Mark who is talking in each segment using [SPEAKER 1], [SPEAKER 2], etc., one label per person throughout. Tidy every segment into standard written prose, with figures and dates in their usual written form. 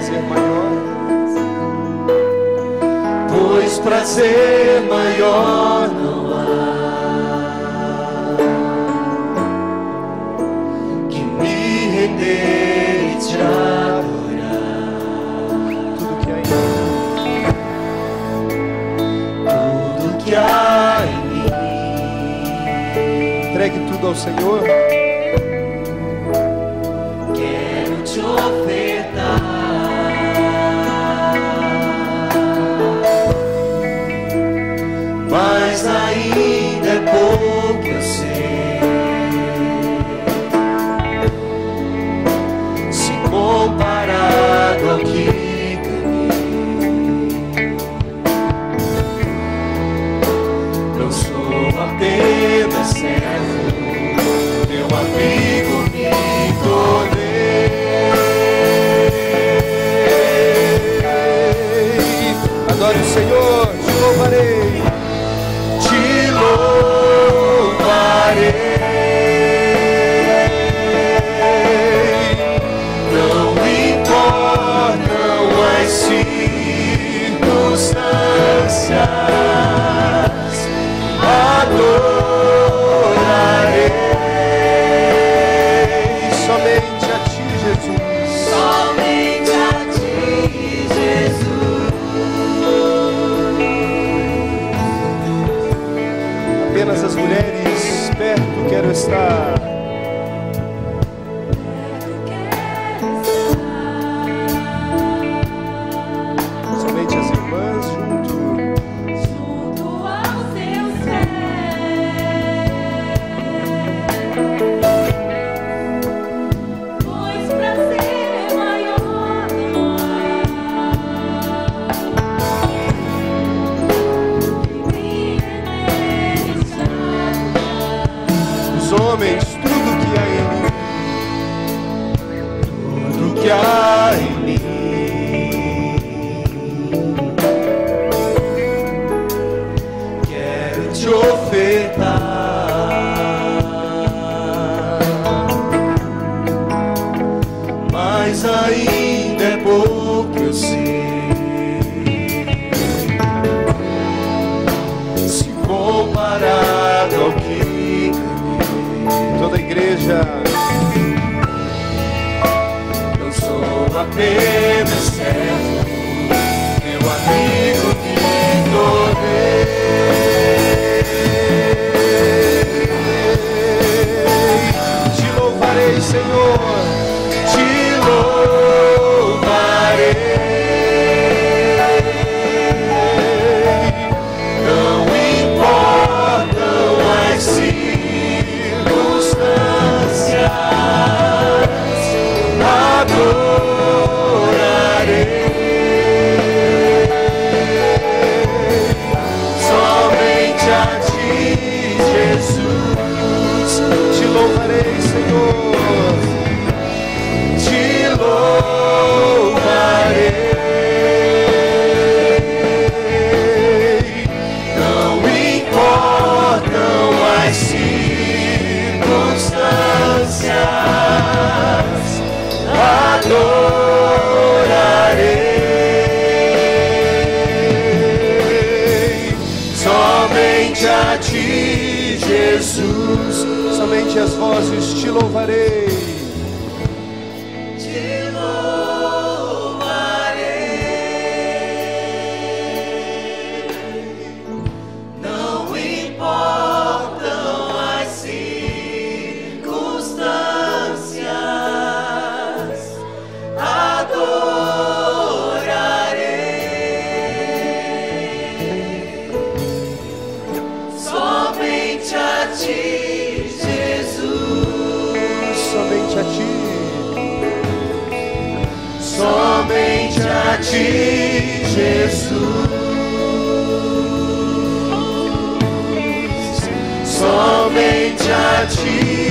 [SPEAKER 1] prazer maior?
[SPEAKER 2] Pois prazer maior não há que me render e te adorar.
[SPEAKER 1] Tudo que há em mim,
[SPEAKER 2] Tudo que há em mim,
[SPEAKER 1] entregue tudo ao Senhor.
[SPEAKER 2] quero te ofertar. Mas ainda é pouco, eu sei. Se comparado ao que ganhei, não sou apenas servo, meu amigo me tornei.
[SPEAKER 1] Adore o Senhor, te louvarei.
[SPEAKER 2] Te louvarei, não importam as circunstâncias, adorarei
[SPEAKER 1] Somente a ti, Jesus.
[SPEAKER 2] somente a ti, Jesus.
[SPEAKER 1] Apenas as mulheres perto quero estar. Somente as irmãs junto.
[SPEAKER 3] Junto aos teus pés, pois prazer maior não há que me render e te adorar.
[SPEAKER 1] Os homens, tudo que há em mim,
[SPEAKER 2] Tudo que há em mim, quero te ofertar. Mas ainda é pouco, eu sei. Se comparado ao que ganhei,
[SPEAKER 1] toda a igreja.
[SPEAKER 2] não sou apenas servo, meu amigo me tornei.
[SPEAKER 1] Te louvarei, Senhor.
[SPEAKER 2] Te louvarei, não importam as circunstâncias, adorarei somente a ti, Jesus.
[SPEAKER 1] Te louvarei, Senhor.
[SPEAKER 2] Te louvarei, não importam as circunstâncias, adorarei somente a ti, Jesus.
[SPEAKER 1] Somente as vozes te louvarei.
[SPEAKER 2] Te louvarei, não importam as circunstâncias, adorarei somente a ti, Jesus.
[SPEAKER 1] Somente a ti.
[SPEAKER 2] Somente a ti, Jesus. Somente a ti,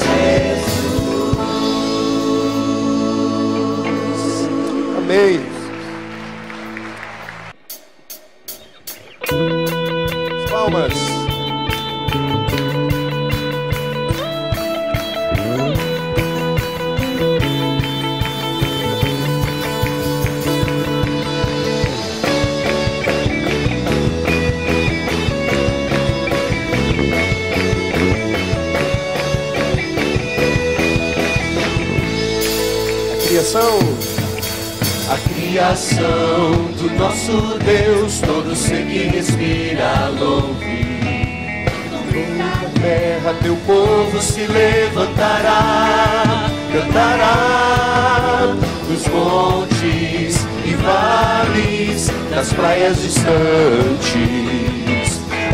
[SPEAKER 2] Jesus.
[SPEAKER 1] Amém. Palmas.
[SPEAKER 2] A criação do nosso Deus, todo ser que respira louve. Na terra teu povo se levantará, cantará dos montes e vales, das praias distantes.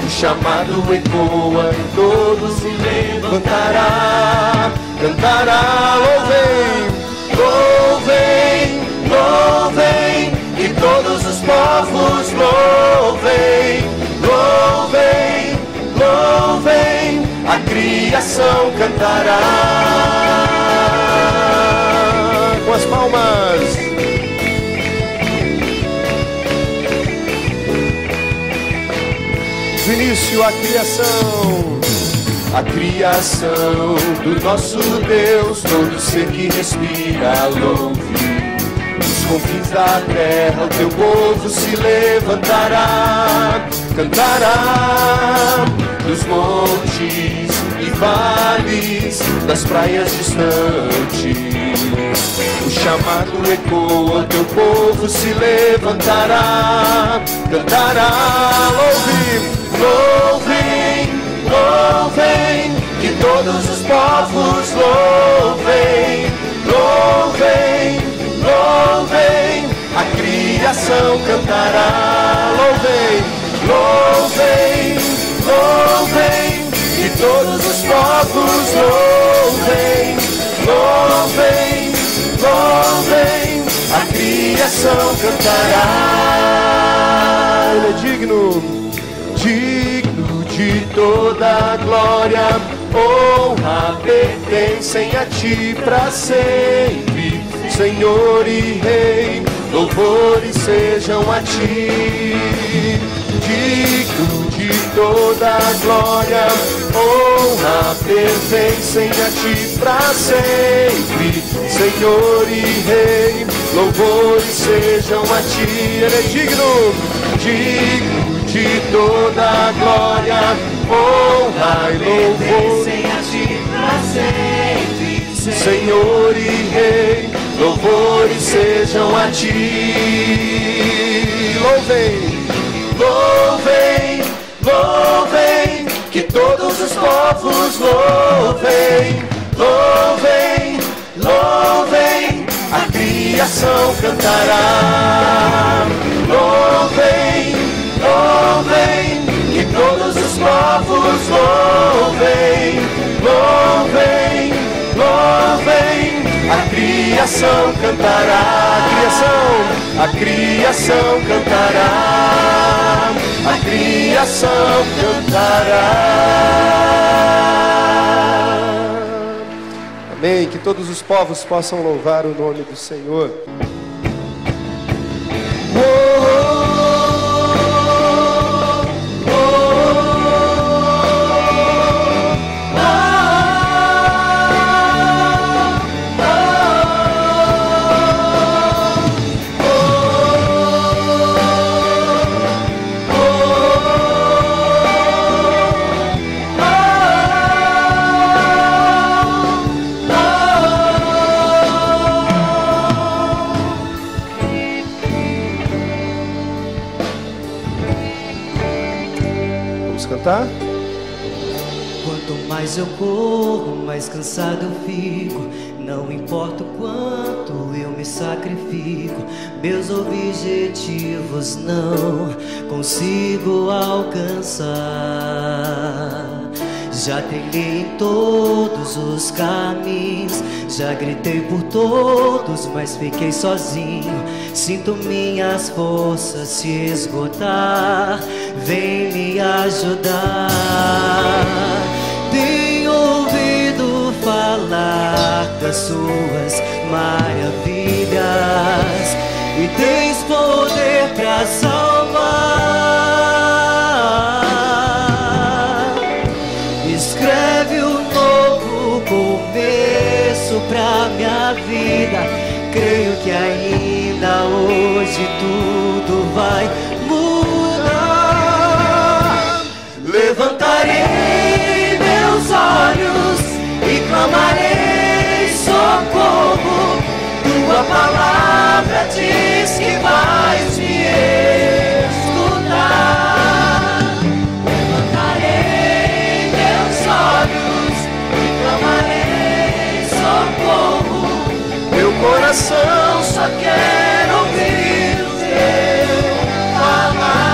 [SPEAKER 2] O chamado ecoa e todo se levantará, cantará. Louvem, louvem, louvem, e todos os povos louvem, louvem, louvem, a criação cantará.
[SPEAKER 1] Com as palmas. Do início a criação.
[SPEAKER 2] A criação do nosso Deus, todo ser que respira louve. Dos confins da terra o teu povo se levantará, cantará dos montes e vales, das praias distantes. O chamado ecoa, teu povo se levantará, cantará. Louvem, louvem, louvem, que todos os povos louvem, louvem, louvem, a criação cantará. Louvem, louvem, louvem, que todos os povos louvem, louvem, louvem, a criação cantará.
[SPEAKER 1] Ele é digno,
[SPEAKER 2] digno de toda glória, honra pertencem a ti para sempre, Senhor e Rei, louvores sejam a ti. Digno de toda glória, honra pertencem a ti para sempre, Senhor e Rei, louvores sejam a ti.
[SPEAKER 1] Ele é digno,
[SPEAKER 2] digno de toda glória, honra e louvor
[SPEAKER 3] a ti pra sempre,
[SPEAKER 2] Senhor e Rei, louvores sejam a ti. Louvem, louvem, louvem, que todos os povos louvem, louvem, louvem, a criação cantará. Louvem, louvem, que todos os povos louvem, louvem, louvem, a criação cantará. A criação cantará, a criação cantará.
[SPEAKER 1] amém. Que todos os povos possam louvar o nome do Senhor. Cantar?
[SPEAKER 4] Quanto mais eu corro, mais cansado eu fico. Não importa o quanto eu me sacrifico, meus objetivos não consigo alcançar. Já tentei em todos os caminhos, já gritei por todos, mas fiquei sozinho. Sinto minhas forças se esgotar, vem me ajudar. Tenho ouvido falar das suas maravilhas e tens poder pra salvar. Escreve um novo começo pra minha vida. Creio que ainda hoje tudo vai mudar. Levantarei meus olhos e clamarei socorro. Tua palavra
[SPEAKER 2] palavra diz que vais me escutar. Levantarei meus olhos e clamarei socorro. Meu coração só quer ouvir o teu falar.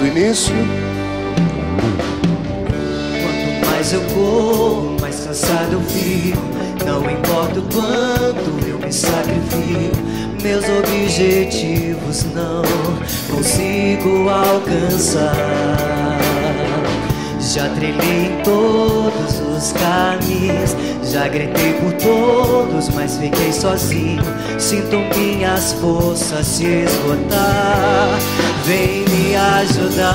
[SPEAKER 1] Início.
[SPEAKER 4] Quanto mais eu corro, mais cansado eu fico. Não importa o quanto eu me sacrifico, meus objetivos não consigo alcançar. Já trilhei em todos os caminhos, já gritei por todos, mas fiquei sozinho. Sinto minhas forças se esgotar. Vem me ajudar.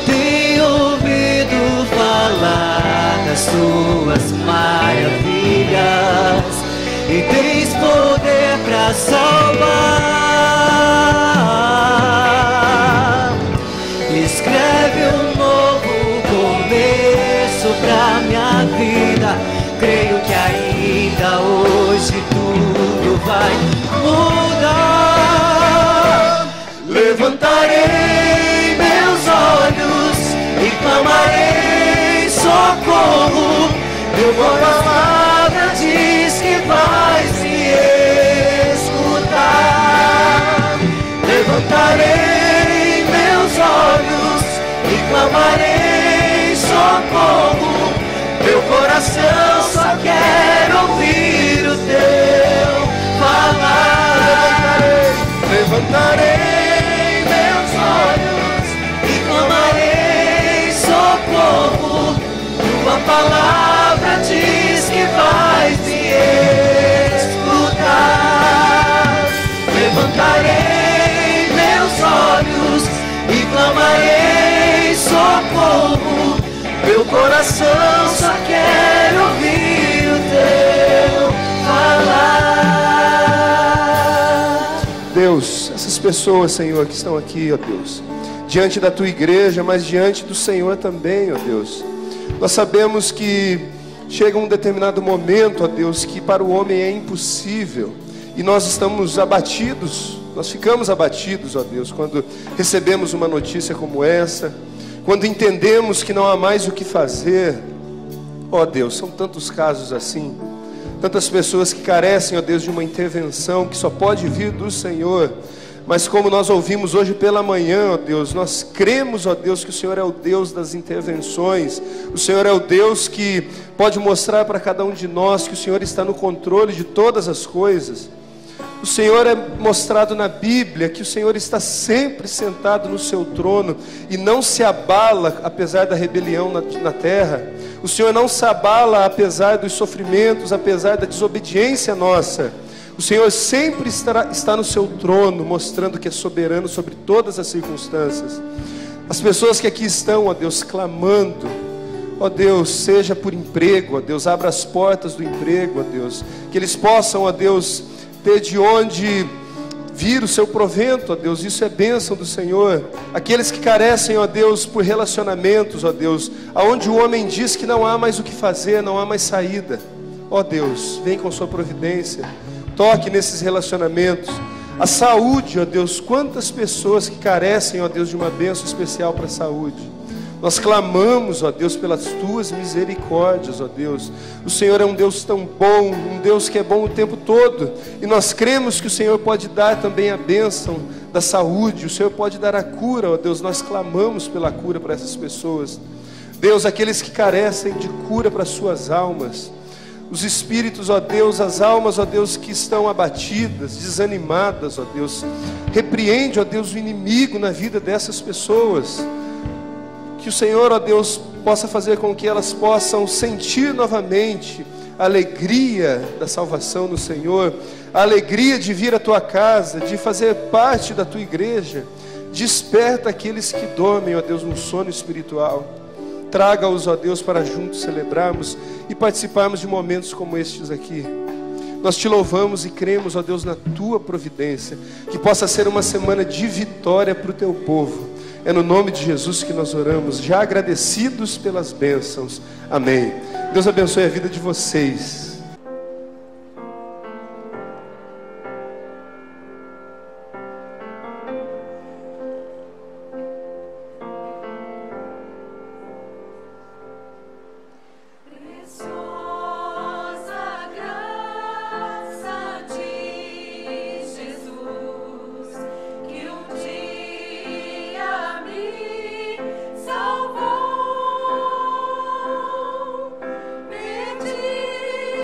[SPEAKER 4] Tenho ouvido falar das tuas maravilhas e tens poder pra salvar. Escreve um novo começo pra minha vida. Creio que ainda hoje tudo vai mudar.
[SPEAKER 2] Levantarei meus olhos e clamarei socorro. Meu palavra diz que vais me escutar. Levantarei meus olhos e clamarei socorro. Meu coração só quer ouvir o teu falar. Levantarei meus olhos e clamarei socorro. Tua palavra diz que vais me escutar. Levantarei meus olhos e clamarei socorro. Meu coração só quer ouvir o teu falar.
[SPEAKER 1] Deus, essas pessoas, Senhor, que estão aqui, ó Deus, diante da Tua igreja, mas diante do Senhor também, ó Deus, nós sabemos que chega um determinado momento, ó Deus, que para o homem é impossível, e nós estamos abatidos, nós ficamos abatidos, ó Deus, quando recebemos uma notícia como essa, quando entendemos que não há mais o que fazer. Ó Deus, são tantos casos assim, tantas pessoas que carecem, ó Deus, de uma intervenção que só pode vir do Senhor. Mas como nós ouvimos hoje pela manhã, ó Deus, nós cremos, ó Deus, que o Senhor é o Deus das intervenções. O Senhor é o Deus que pode mostrar para cada um de nós que o Senhor está no controle de todas as coisas. O Senhor é mostrado na Bíblia que o Senhor está sempre sentado no seu trono e não se abala apesar da rebelião na terra. O Senhor não se abala apesar dos sofrimentos, apesar da desobediência nossa. O Senhor sempre está no seu trono, mostrando que é soberano sobre todas as circunstâncias. As pessoas que aqui estão, ó Deus, clamando, ó Deus, seja por emprego, ó Deus, abra as portas do emprego, ó Deus, que eles possam, ó Deus, ter de onde vir o seu provento, ó Deus, isso é bênção do Senhor. Aqueles que carecem, ó Deus, por relacionamentos, ó Deus, aonde o homem diz que não há mais o que fazer, não há mais saída, ó Deus, vem com sua providência, toque nesses relacionamentos. A saúde, ó Deus, quantas pessoas que carecem, ó Deus, de uma bênção especial para a saúde. Nós clamamos, ó Deus, pelas tuas misericórdias, ó Deus. O Senhor é um Deus tão bom, um Deus que é bom o tempo todo. E nós cremos que o Senhor pode dar também a bênção da saúde. O Senhor pode dar a cura, ó Deus. Nós clamamos pela cura para essas pessoas. Deus, aqueles que carecem de cura para suas almas. Os espíritos, ó Deus, as almas, ó Deus, que estão abatidas, desanimadas, ó Deus. Repreende, ó Deus, o inimigo na vida dessas pessoas. Que o Senhor, ó Deus, possa fazer com que elas possam sentir novamente a alegria da salvação no Senhor, a alegria de vir à tua casa, de fazer parte da tua igreja. Desperta aqueles que dormem, ó Deus, no sono espiritual. Traga-os, ó Deus, para juntos celebrarmos e participarmos de momentos como estes aqui. Nós te louvamos e cremos, ó Deus, na tua providência, que possa ser uma semana de vitória para o teu povo. É no nome de Jesus que nós oramos, já agradecidos pelas bênçãos. Amém. Deus abençoe a vida de vocês.
[SPEAKER 3] Salvou, perdi.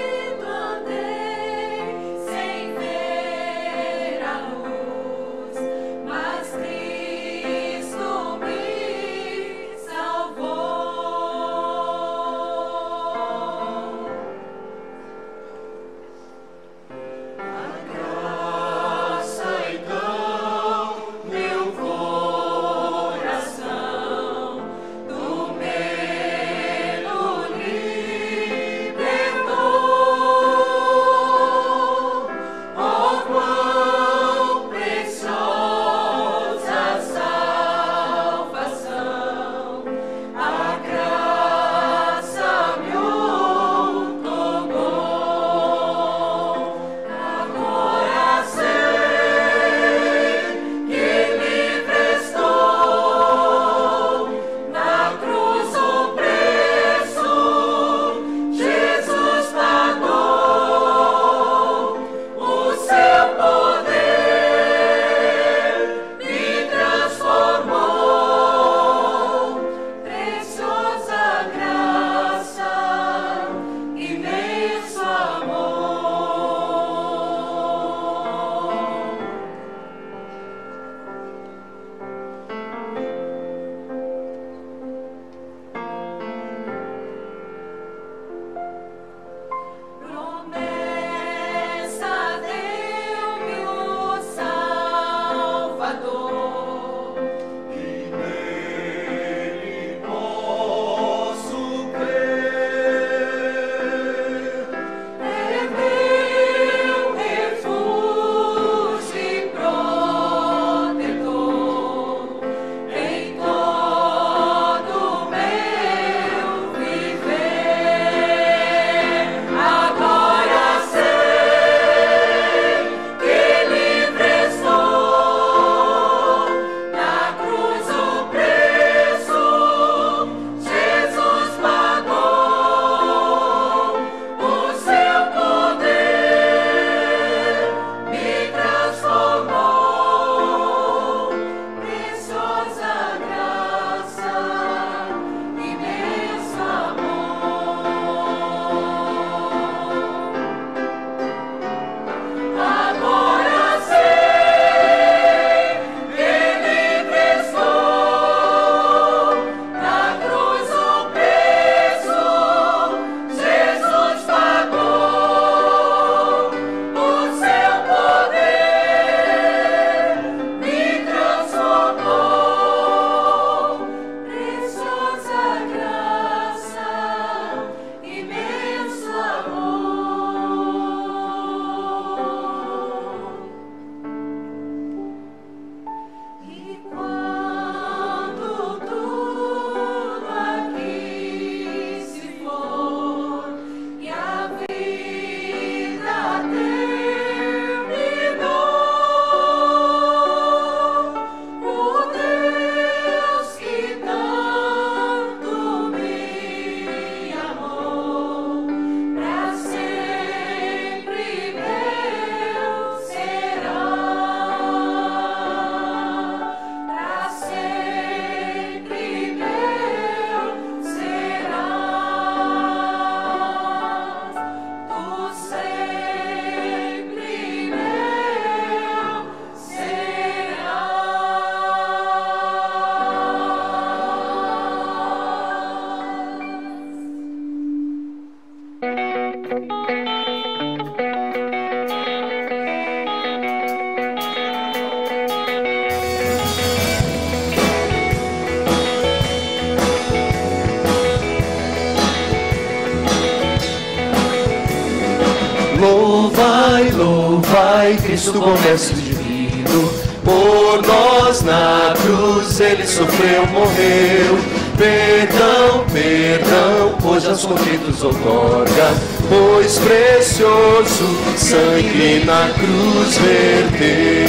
[SPEAKER 2] Louvai, louvai, Cristo bom mestre divino, por nós na cruz ele sofreu, morreu. Perdão, perdão, hoje aos contritos outorga, pois precioso sangue na cruz verteu.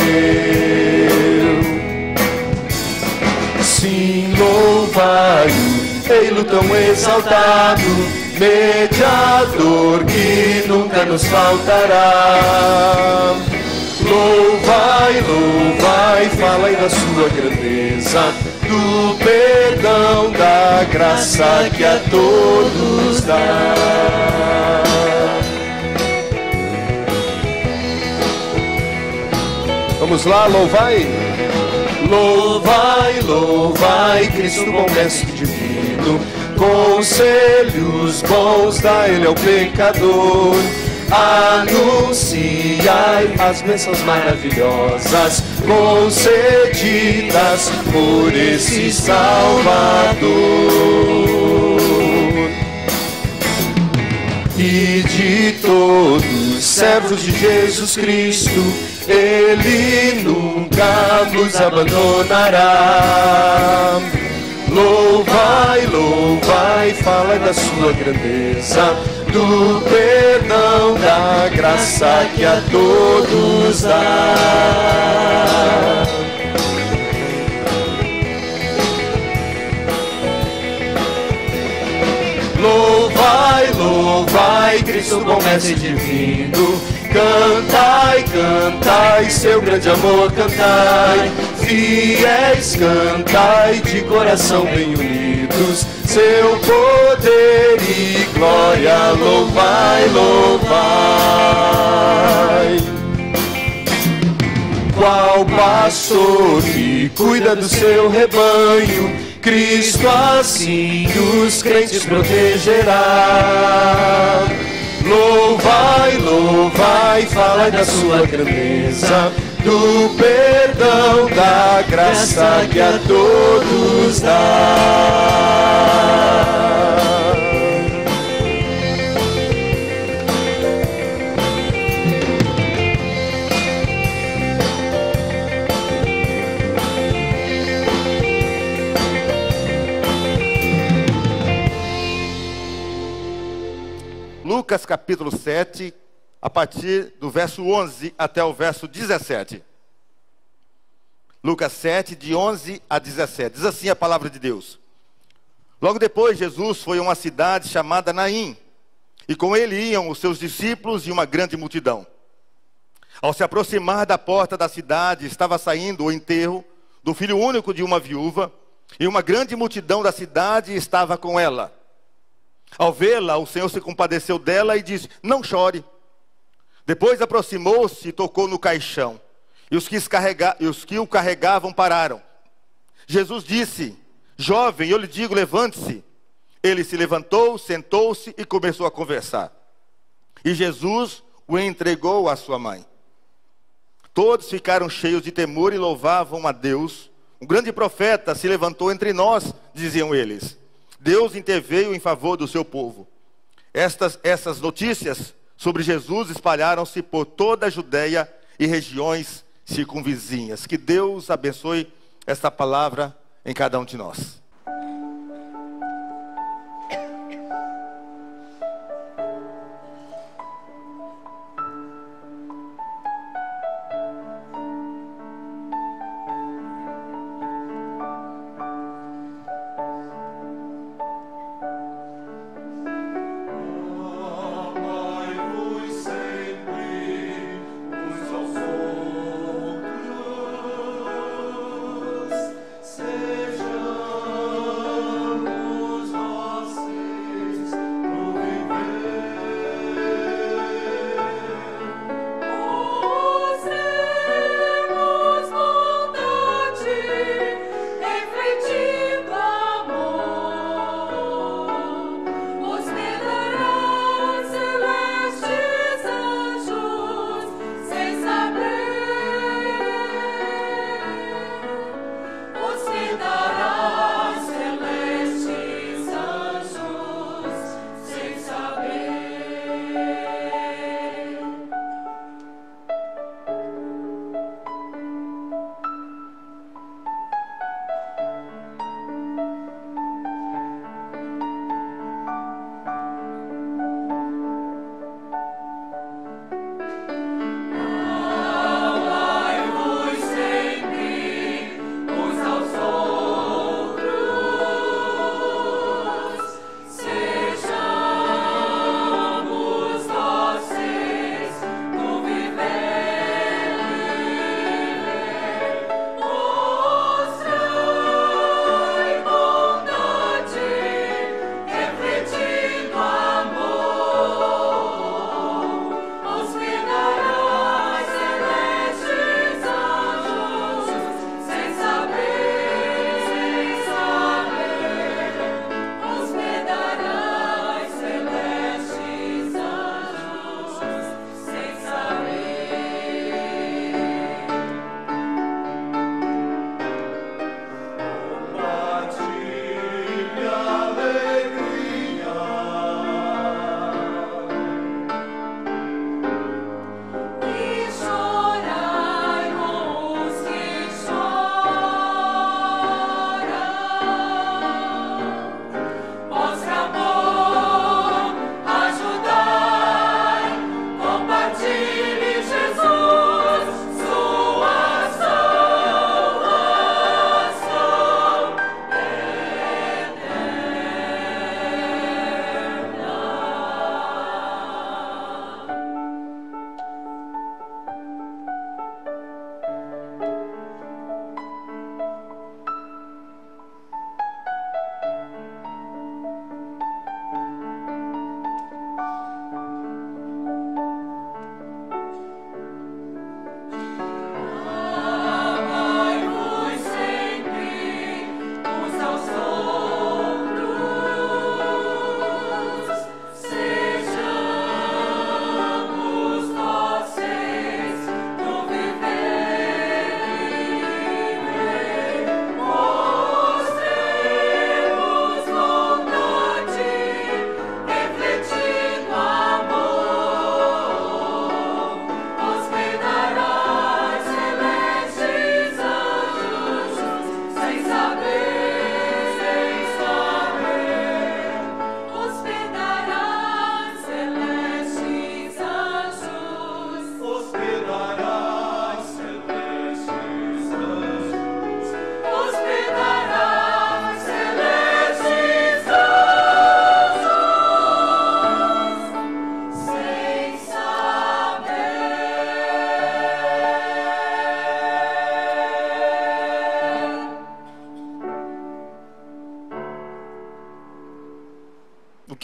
[SPEAKER 2] Sim, louvai-o, ei-lo tão exaltado, mediador que nunca nos faltará. Louvai, louvai, falai da sua grandeza, do perdão, da graça que a todos dá.
[SPEAKER 1] Vamos lá, louvai.
[SPEAKER 2] Louvai, louvai, Cristo bom mestre divino, conselhos bons dá ele ao pecador. Anunciai as bênçãos maravilhosas concedidas por esse Salvador. E de todos servos de Jesus Cristo, Ele nunca nos abandonará. Louvai, louvai, falai da sua grandeza, do perdão, da graça que a todos dá. Louvai, louvai, Cristo bom mestre divino, cantai, cantai, seu grande amor cantai, fiéis cantai, de coração bem unidos, seu poder e glória louvai, louvai. Qual pastor que cuida do seu rebanho, Cristo assim os crentes protegerá. Louvai, louvai, falai da sua grandeza, do perdão, da graça que a todos dá.
[SPEAKER 5] Lucas capítulo 7, a partir do verso 11 até o verso 17. Lucas 7, de 11 a 17. Diz assim a palavra de Deus. Logo depois, Jesus foi a uma cidade chamada Naim, e com ele iam os seus discípulos e uma grande multidão. Ao se aproximar da porta da cidade, estava saindo o enterro do filho único de uma viúva, e uma grande multidão da cidade estava com ela. Ao vê-la, o Senhor se compadeceu dela e disse: não chore. Depois aproximou-se e tocou no caixão, e os que o carregavam pararam. Jesus disse: jovem, eu lhe digo, levante-se. Ele se levantou, sentou-se e começou a conversar. E Jesus o entregou à sua mãe. Todos ficaram cheios de temor e louvavam a Deus. Um grande profeta se levantou entre nós, diziam eles. Deus interveio em favor do seu povo. Essas notícias sobre Jesus espalharam-se por toda a Judeia e regiões circunvizinhas. Que Deus abençoe esta palavra em cada um de nós.
[SPEAKER 2] Seja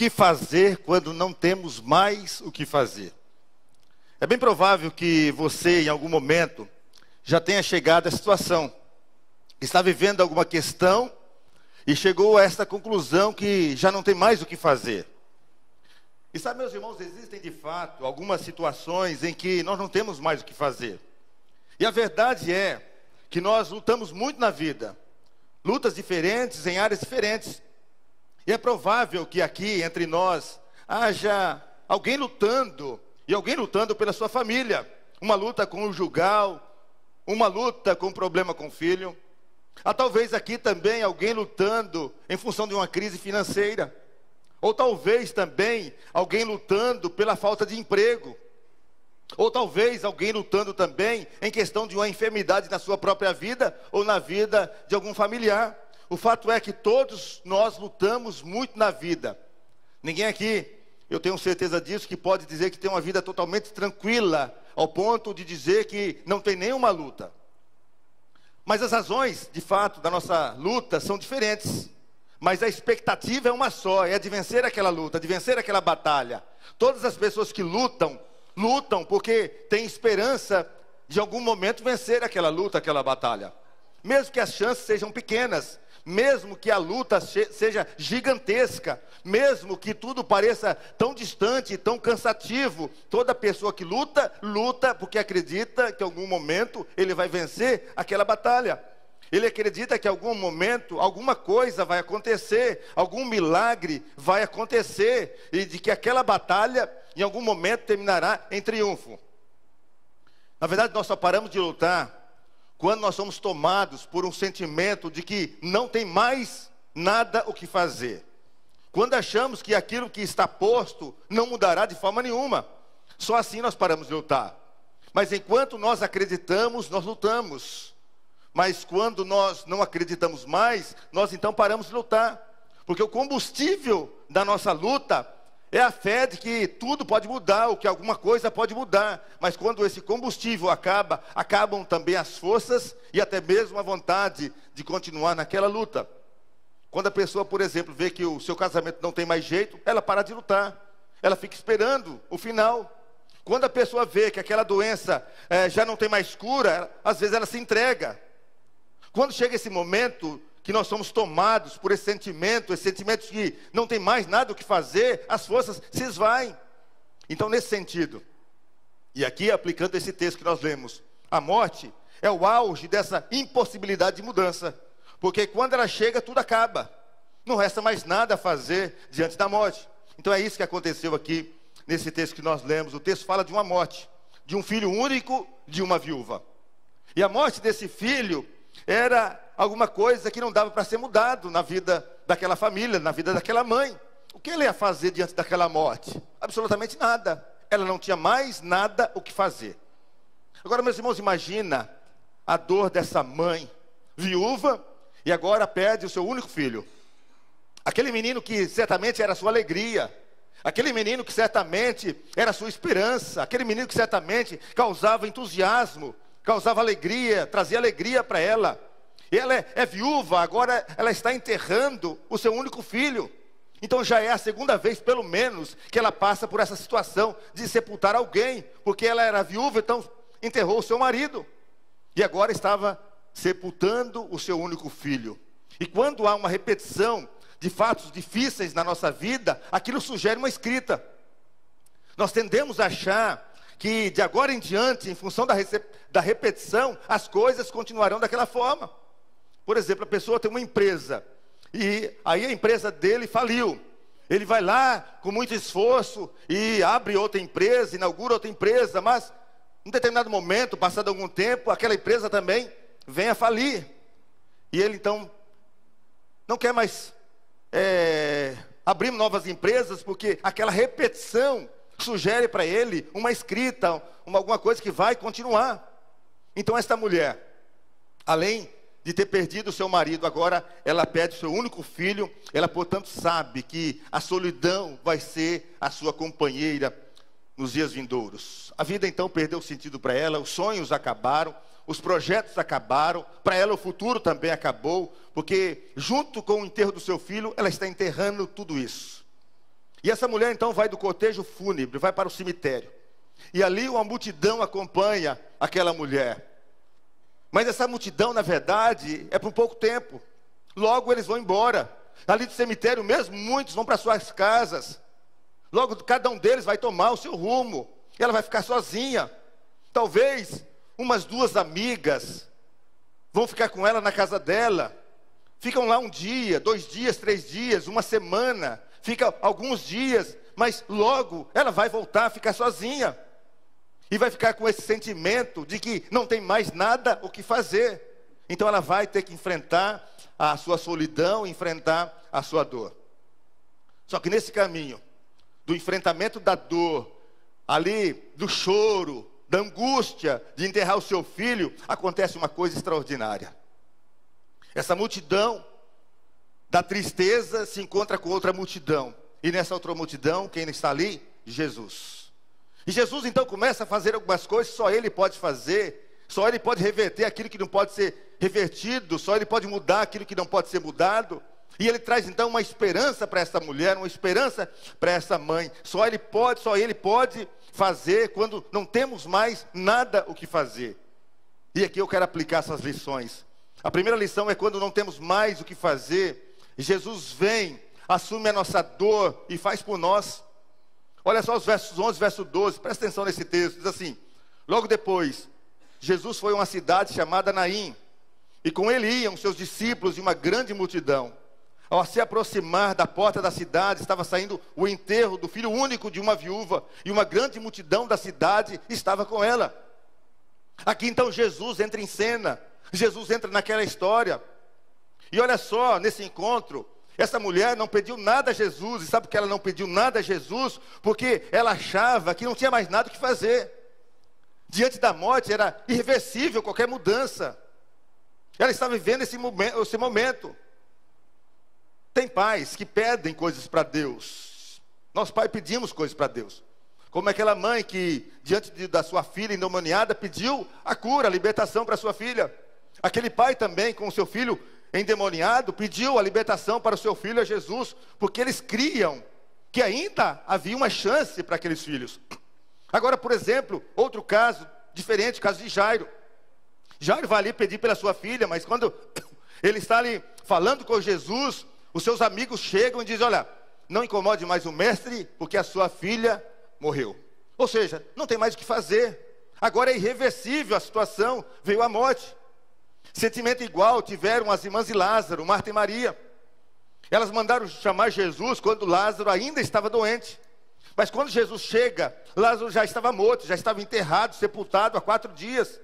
[SPEAKER 5] que fazer quando não temos mais o que fazer? É bem provável que você, em algum momento, já tenha chegado a essa situação. Está vivendo alguma questão e chegou a esta conclusão que já não tem mais o que fazer. E sabe, meus irmãos, existem de fato algumas situações em que nós não temos mais o que fazer. E a verdade é que nós lutamos muito na vida. Lutas diferentes, em áreas diferentes. E é provável que aqui, entre nós, haja alguém lutando, e alguém lutando pela sua família. Uma luta conjugal, uma luta com problema com o filho. Há talvez aqui também alguém lutando em função de uma crise financeira. Ou talvez também alguém lutando pela falta de emprego. Ou talvez alguém lutando também em questão de uma enfermidade na sua própria vida ou na vida de algum familiar. O fato é que todos nós lutamos muito na vida. Ninguém aqui, eu tenho certeza disso, que pode dizer que tem uma vida totalmente tranquila, ao ponto de dizer que não tem nenhuma luta. Mas as razões, de fato, da nossa luta são diferentes. Mas a expectativa é uma só, é de vencer aquela luta, de vencer aquela batalha. Todas as pessoas que lutam porque têm esperança de algum momento vencer aquela luta, aquela batalha. Mesmo que as chances sejam pequenas, mesmo que a luta seja gigantesca, mesmo que tudo pareça tão distante, tão cansativo, toda pessoa que luta porque acredita que em algum momento ele vai vencer aquela batalha. Ele acredita que em algum momento, alguma coisa vai acontecer, algum milagre vai acontecer, e de que aquela batalha, em algum momento, terminará em triunfo. Na verdade, nós só paramos de lutar quando nós somos tomados por um sentimento de que não tem mais nada o que fazer. Quando achamos que aquilo que está posto não mudará de forma nenhuma. Só assim nós paramos de lutar. Mas enquanto nós acreditamos, nós lutamos. Mas quando nós não acreditamos mais, nós então paramos de lutar. Porque o combustível da nossa luta é a fé de que tudo pode mudar, ou que alguma coisa pode mudar. Mas quando esse combustível acaba, acabam também as forças e até mesmo a vontade de continuar naquela luta. Quando a pessoa, por exemplo, vê que o seu casamento não tem mais jeito, ela para de lutar. Ela fica esperando o final. Quando a pessoa vê que aquela doença já não tem mais cura, às vezes ela se entrega. Quando chega esse momento que nós somos tomados por esse sentimento de que não tem mais nada o que fazer, as forças se esvaem. Então, nesse sentido, e aqui aplicando esse texto que nós lemos, a morte é o auge dessa impossibilidade de mudança. Porque quando ela chega, tudo acaba. Não resta mais nada a fazer diante da morte. Então é isso que aconteceu aqui nesse texto que nós lemos. O texto fala de uma morte, de um filho único, de uma viúva. E a morte desse filho era alguma coisa que não dava para ser mudado na vida daquela família, na vida daquela mãe. O que ela ia fazer diante daquela morte? Absolutamente nada. Ela não tinha mais nada o que fazer. Agora, meus irmãos, imagina a dor dessa mãe, viúva, e agora perde o seu único filho. Aquele menino que certamente era a sua alegria. Aquele menino que certamente era a sua esperança. Aquele menino que certamente causava entusiasmo, causava alegria, trazia alegria para ela. E ela é viúva, agora ela está enterrando o seu único filho. Então já é a segunda vez, pelo menos, que ela passa por essa situação de sepultar alguém. Porque ela era viúva, então enterrou o seu marido. E agora estava sepultando o seu único filho. E quando há uma repetição de fatos difíceis na nossa vida, aquilo sugere uma escrita. Nós tendemos a achar que de agora em diante, em função da repetição, as coisas continuarão daquela forma. Por exemplo, a pessoa tem uma empresa, e aí a empresa dele faliu. Ele vai lá com muito esforço e abre outra empresa, inaugura outra empresa, mas em determinado momento, passado algum tempo, aquela empresa também vem a falir. E ele então não quer mais abrir novas empresas, porque aquela repetição sugere para ele uma escrita, alguma coisa que vai continuar. Então esta mulher, além de ter perdido o seu marido, agora ela perde o seu único filho. Ela, portanto, sabe que a solidão vai ser a sua companheira nos dias vindouros. A vida então perdeu sentido para ela, os sonhos acabaram, os projetos acabaram, para ela o futuro também acabou, porque junto com o enterro do seu filho, ela está enterrando tudo isso. E essa mulher então vai do cortejo fúnebre, vai para o cemitério. E ali uma multidão acompanha aquela mulher. Mas essa multidão, na verdade, é por pouco tempo. Logo eles vão embora. Ali do cemitério mesmo, muitos vão para suas casas. Logo cada um deles vai tomar o seu rumo. Ela vai ficar sozinha. Talvez umas 2 amigas vão ficar com ela na casa dela. Ficam lá 1 dia, 2 dias, 3 dias, 1 semana. Fica alguns dias, mas logo ela vai voltar a ficar sozinha. E vai ficar com esse sentimento de que não tem mais nada o que fazer. Então ela vai ter que enfrentar a sua solidão, enfrentar a sua dor. Só que nesse caminho, do enfrentamento da dor, ali do choro, da angústia de enterrar o seu filho, acontece uma coisa extraordinária. Essa multidão da tristeza se encontra com outra multidão. E nessa outra multidão, quem está ali? Jesus. E Jesus então começa a fazer algumas coisas que só Ele pode fazer. Só Ele pode reverter aquilo que não pode ser revertido. Só Ele pode mudar aquilo que não pode ser mudado. E Ele traz então uma esperança para essa mulher, uma esperança para essa mãe. Só Ele pode fazer quando não temos mais nada o que fazer. E aqui eu quero aplicar essas lições. A primeira lição é quando não temos mais o que fazer, Jesus vem, assume a nossa dor e faz por nós. Olha só os versos 11 e verso 12, presta atenção nesse texto, diz assim: logo depois, Jesus foi a uma cidade chamada Naim, e com ele iam seus discípulos e uma grande multidão. Ao se aproximar da porta da cidade, estava saindo o enterro do filho único de uma viúva, e uma grande multidão da cidade estava com ela. Aqui então Jesus entra em cena, Jesus entra naquela história. E olha só, nesse encontro, essa mulher não pediu nada a Jesus. E sabe por que ela não pediu nada a Jesus? Porque ela achava que não tinha mais nada o que fazer. Diante da morte era irreversível qualquer mudança. Ela estava vivendo esse momento. Tem pais que pedem coisas para Deus. Nós pais pedimos coisas para Deus. Como aquela mãe que, diante da sua filha endemoniada, pediu a cura, a libertação para sua filha. Aquele pai também, com o seu filho endemoniado, pediu a libertação para o seu filho, a Jesus, porque eles criam que ainda havia uma chance para aqueles filhos. Agora, por exemplo, outro caso diferente, o caso de Jairo. Jairo vai ali pedir pela sua filha, mas quando ele está ali falando com Jesus, os seus amigos chegam e dizem: olha, não incomode mais o mestre, porque a sua filha morreu. Ou seja, não tem mais o que fazer. Agora é irreversível a situação, veio a morte. Sentimento igual tiveram as irmãs de Lázaro, Marta e Maria. Elas mandaram chamar Jesus quando Lázaro ainda estava doente. Mas quando Jesus chega, Lázaro já estava morto, já estava enterrado, sepultado há 4 dias.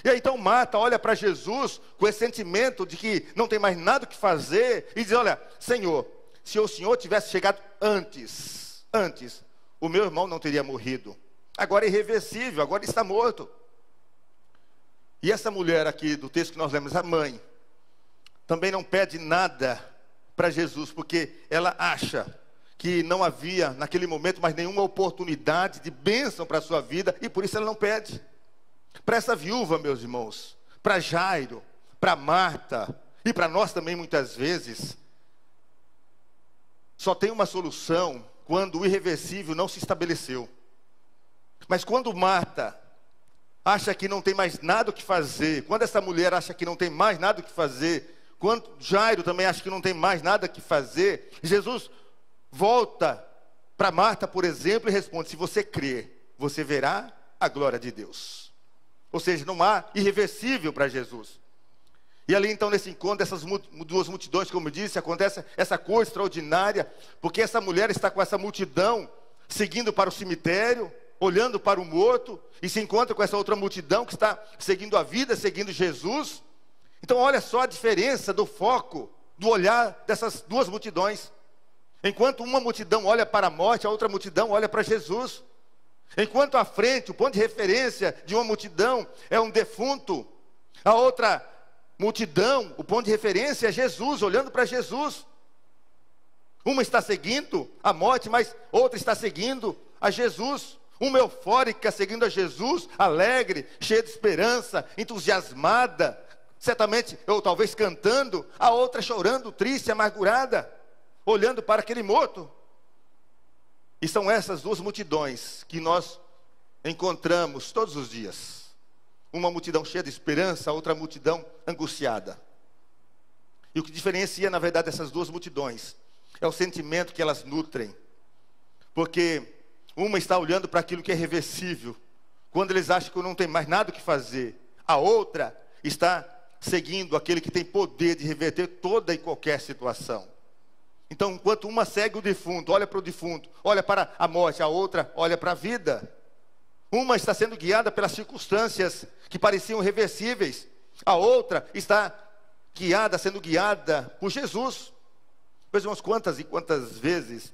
[SPEAKER 5] E aí então Marta olha para Jesus com esse sentimento de que não tem mais nada o que fazer, e diz: olha, Senhor, se o Senhor tivesse chegado antes, o meu irmão não teria morrido. Agora é irreversível, agora está morto. E essa mulher aqui do texto que nós lemos, a mãe, também não pede nada para Jesus, porque ela acha que não havia naquele momento mais nenhuma oportunidade de bênção para a sua vida, e por isso ela não pede. Para essa viúva, meus irmãos, para Jairo, para Marta, e para nós também muitas vezes, só tem uma solução quando o irreversível não se estabeleceu. Mas quando Marta acha que não tem mais nada o que fazer, quando essa mulher acha que não tem mais nada o que fazer, quando Jairo também acha que não tem mais nada o que fazer, Jesus volta para Marta, por exemplo, e responde: se você crer, você verá a glória de Deus. Ou seja, não há irreversível para Jesus. E ali então, nesse encontro dessas 2 multidões, como eu disse, acontece essa coisa extraordinária, porque essa mulher está com essa multidão seguindo para o cemitério, olhando para o morto, e se encontra com essa outra multidão que está seguindo a vida, seguindo Jesus. Então olha só a diferença do foco, do olhar dessas 2 multidões. Enquanto uma multidão olha para a morte, a outra multidão olha para Jesus. Enquanto à frente, o ponto de referência de uma multidão é um defunto, a outra multidão, o ponto de referência é Jesus, olhando para Jesus. Uma está seguindo a morte, mas outra está seguindo a Jesus. Uma eufórica seguindo a Jesus, alegre, cheia de esperança, entusiasmada, certamente, ou talvez cantando. A outra chorando, triste, amargurada, olhando para aquele morto. E são essas duas multidões que nós encontramos todos os dias. Uma multidão cheia de esperança, outra multidão angustiada. E o que diferencia, na verdade, essas duas multidões é o sentimento que elas nutrem. Porque uma está olhando para aquilo que é reversível, quando eles acham que não tem mais nada o que fazer. A outra está seguindo aquele que tem poder de reverter toda e qualquer situação. Então, enquanto uma segue o defunto, olha para o defunto, olha para a morte, a outra olha para a vida. Uma está sendo guiada pelas circunstâncias que pareciam reversíveis. A outra está sendo guiada por Jesus. Meus irmãos, quantas e quantas vezes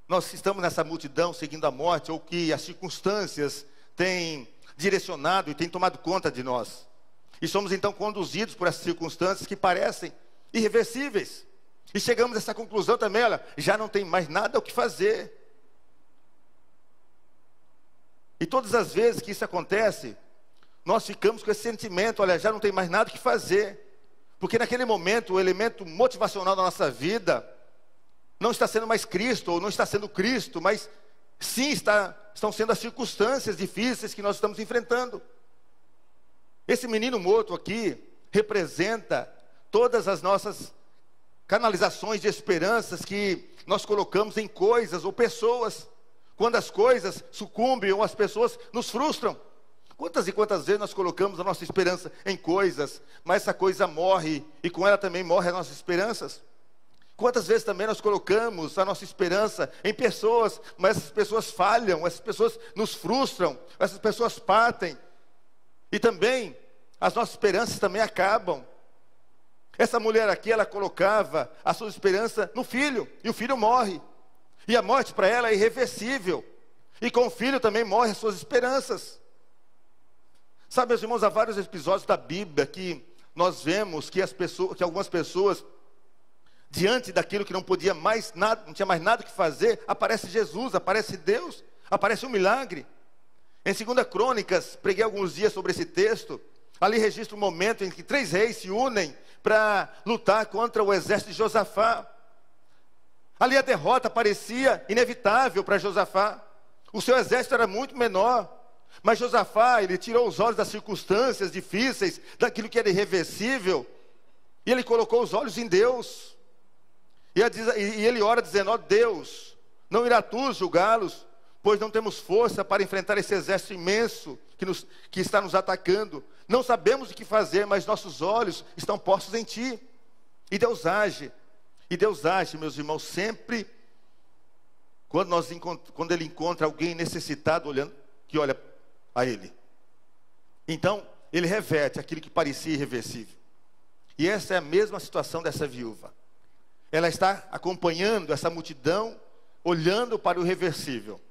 [SPEAKER 5] nós estamos nessa multidão seguindo a morte, ou que as circunstâncias têm direcionado e têm tomado conta de nós. E somos então conduzidos por essas circunstâncias que parecem irreversíveis. E chegamos a essa conclusão também, olha, já não tem mais nada o que fazer. E todas as vezes que isso acontece, nós ficamos com esse sentimento, olha, já não tem mais nada o que fazer. Porque naquele momento, o elemento motivacional da nossa vida não está sendo mais Cristo, ou não está sendo Cristo, mas sim estão sendo as circunstâncias difíceis que nós estamos enfrentando. Esse menino morto aqui representa todas as nossas canalizações de esperanças que nós colocamos em coisas ou pessoas. Quando as coisas sucumbem ou as pessoas nos frustram. Quantas e quantas vezes nós colocamos a nossa esperança em coisas, mas essa coisa morre e com ela também morrem as nossas esperanças. Quantas vezes também nós colocamos a nossa esperança em pessoas, mas essas pessoas falham, essas pessoas nos frustram, essas pessoas partem. E também as nossas esperanças também acabam. Essa mulher aqui, ela colocava a sua esperança no filho, e o filho morre. E a morte para ela é irreversível. E com o filho também morrem as suas esperanças. Sabe, meus irmãos, há vários episódios da Bíblia que nós vemos que algumas pessoas, diante daquilo que não podia mais nada, não tinha mais nada que fazer, aparece Jesus, aparece Deus, aparece um milagre. Em 2 Crônicas, preguei alguns dias sobre esse texto. Ali registra um momento em que 3 reis se unem para lutar contra o exército de Josafá. Ali a derrota parecia inevitável para Josafá. O seu exército era muito menor. Mas Josafá, ele tirou os olhos das circunstâncias difíceis, daquilo que era irreversível, e ele colocou os olhos em Deus. E ele ora dizendo, ó Deus, não irá tu julgá-los, pois não temos força para enfrentar esse exército imenso que está nos atacando. Não sabemos o que fazer, mas nossos olhos estão postos em ti. E Deus age. E Deus age, meus irmãos, sempre quando Ele encontra alguém necessitado, que olha a Ele. Então, Ele reverte aquilo que parecia irreversível. E essa é a mesma situação dessa viúva. Ela está acompanhando essa multidão, olhando para o irreversível.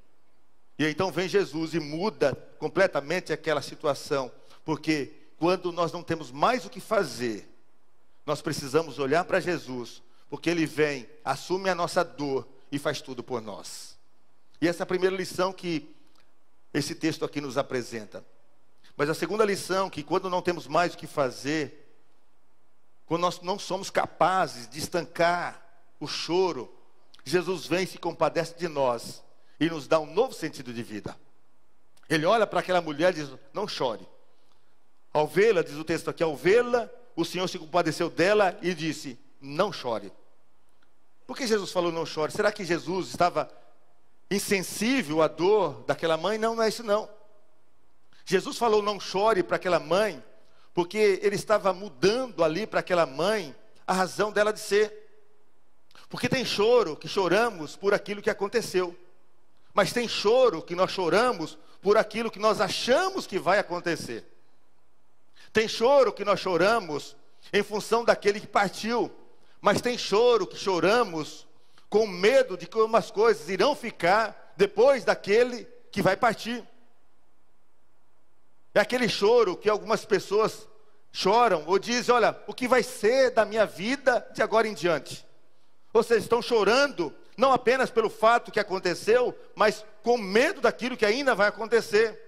[SPEAKER 5] E então vem Jesus e muda completamente aquela situação. Porque quando nós não temos mais o que fazer, nós precisamos olhar para Jesus, porque Ele vem, assume a nossa dor e faz tudo por nós. E essa é a primeira lição que esse texto aqui nos apresenta. Mas a segunda lição, que quando não temos mais o que fazer, quando nós não somos capazes de estancar o choro, Jesus vem e se compadece de nós e nos dá um novo sentido de vida. Ele olha para aquela mulher e diz, não chore. Ao vê-la, diz o texto aqui, ao vê-la, o Senhor se compadeceu dela e disse, não chore. Por que Jesus falou não chore? Será que Jesus estava insensível à dor daquela mãe? Não, não é isso não. Jesus falou não chore para aquela mãe, porque Ele estava mudando ali para aquela mãe a razão dela de ser. Porque tem choro que choramos por aquilo que aconteceu, mas tem choro que nós choramos por aquilo que nós achamos que vai acontecer. Tem choro que nós choramos em função daquele que partiu, mas tem choro que choramos com medo de como as coisas irão ficar depois daquele que vai partir. É aquele choro que algumas pessoas choram ou dizem, olha, o que vai ser da minha vida de agora em diante? Ou seja, estão chorando não apenas pelo fato que aconteceu, mas com medo daquilo que ainda vai acontecer.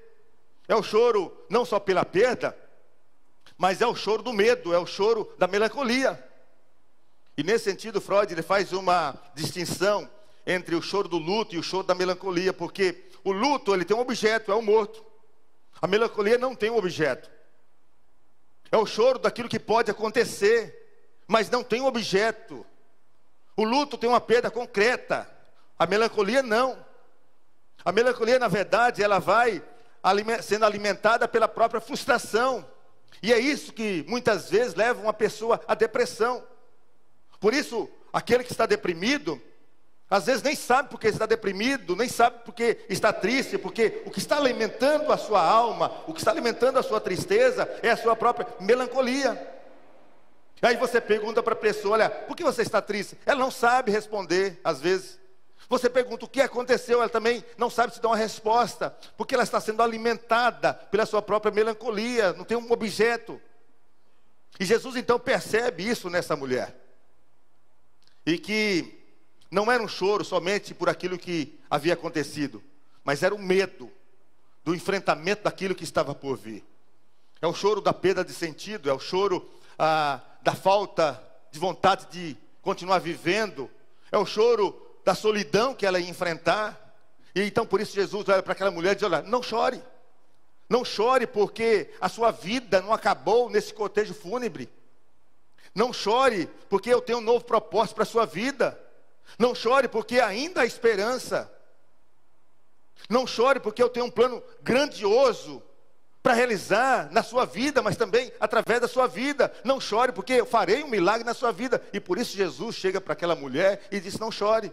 [SPEAKER 5] É o choro não só pela perda, mas é o choro do medo, é o choro da melancolia. E nesse sentido, Freud ele faz uma distinção entre o choro do luto e o choro da melancolia, porque o luto, ele tem um objeto, é o morto. A melancolia não tem um objeto. É o choro daquilo que pode acontecer, mas não tem um objeto. O luto tem uma perda concreta, a melancolia não. A melancolia, na verdade, ela vai sendo alimentada pela própria frustração. E é isso que muitas vezes leva uma pessoa à depressão. Por isso, aquele que está deprimido, às vezes nem sabe porque está deprimido, nem sabe porque está triste, porque o que está alimentando a sua alma, o que está alimentando a sua tristeza, é a sua própria melancolia. Aí você pergunta para a pessoa, olha, por que você está triste? Ela não sabe responder, às vezes. Você pergunta o que aconteceu, ela também não sabe se dar uma resposta, porque ela está sendo alimentada pela sua própria melancolia, não tem um objeto. E Jesus então percebe isso nessa mulher. E que não era um choro somente por aquilo que havia acontecido, mas era o medo do enfrentamento daquilo que estava por vir. É o choro da perda de sentido, é o choro da falta de vontade de continuar vivendo, é o choro da solidão que ela ia enfrentar. E então por isso Jesus olha para aquela mulher e diz, olha, não chore. Não chore porque a sua vida não acabou nesse cortejo fúnebre. Não chore porque eu tenho um novo propósito para a sua vida. Não chore porque ainda há esperança. Não chore porque eu tenho um plano grandioso para realizar na sua vida, mas também através da sua vida. Não chore porque eu farei um milagre na sua vida. E por isso Jesus chega para aquela mulher e diz, não chore.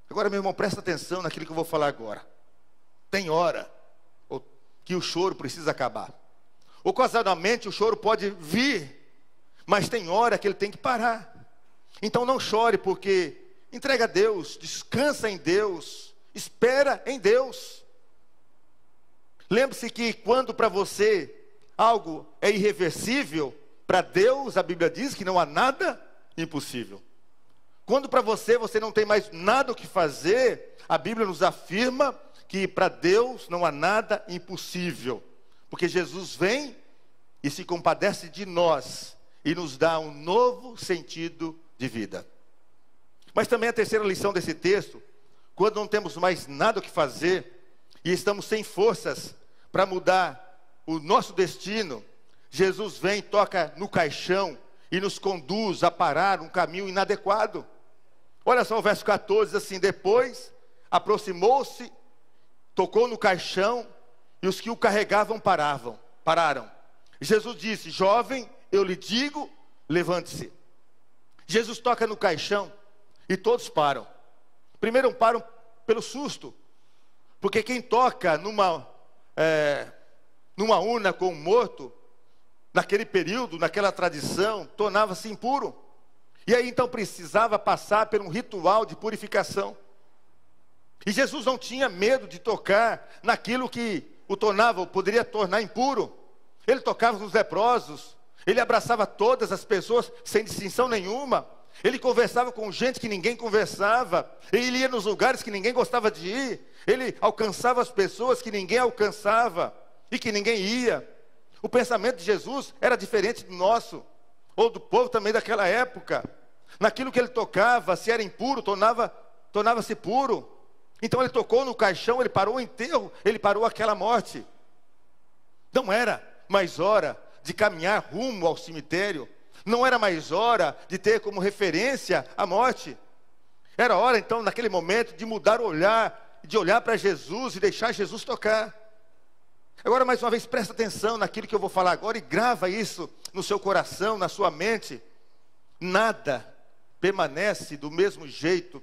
[SPEAKER 5] Agora, meu irmão, presta atenção naquilo que eu vou falar agora. Tem hora que o choro precisa acabar. Ocasionalmente o choro pode vir, mas tem hora que ele tem que parar. Então não chore, porque entrega a Deus, descansa em Deus, espera em Deus. Lembre-se que quando para você algo é irreversível, para Deus a Bíblia diz que não há nada impossível. Quando para você não tem mais nada o que fazer, a Bíblia nos afirma que para Deus não há nada impossível. Porque Jesus vem e se compadece de nós e nos dá um novo sentido de vida. Mas também a terceira lição desse texto, quando não temos mais nada o que fazer e estamos sem forças para mudar o nosso destino, Jesus vem, toca no caixão e nos conduz a parar um caminho inadequado. Olha só o verso 14, diz assim, depois aproximou-se, tocou no caixão e os que o carregavam pararam. Jesus disse, jovem, eu lhe digo, levante-se. Jesus toca no caixão e todos param. Primeiro param pelo susto, porque quem toca numa urna com um morto, naquele período, naquela tradição, tornava-se impuro. E aí então precisava passar por um ritual de purificação. E Jesus não tinha medo de tocar naquilo que poderia tornar impuro. Ele tocava nos leprosos, ele abraçava todas as pessoas sem distinção nenhuma. Ele conversava com gente que ninguém conversava. Ele ia nos lugares que ninguém gostava de ir. Ele alcançava as pessoas que ninguém alcançava e que ninguém ia. O pensamento de Jesus era diferente do nosso, ou do povo também daquela época. Naquilo que ele tocava, se era impuro, tornava-se puro. Então ele tocou no caixão, ele parou o enterro, ele parou aquela morte. Não era mais hora de caminhar rumo ao cemitério. Não era mais hora de ter como referência a morte. Era hora então, naquele momento, de mudar o olhar, de olhar para Jesus e deixar Jesus tocar. Agora, mais uma vez, presta atenção naquilo que eu vou falar agora e grava isso no seu coração, na sua mente. Nada permanece do mesmo jeito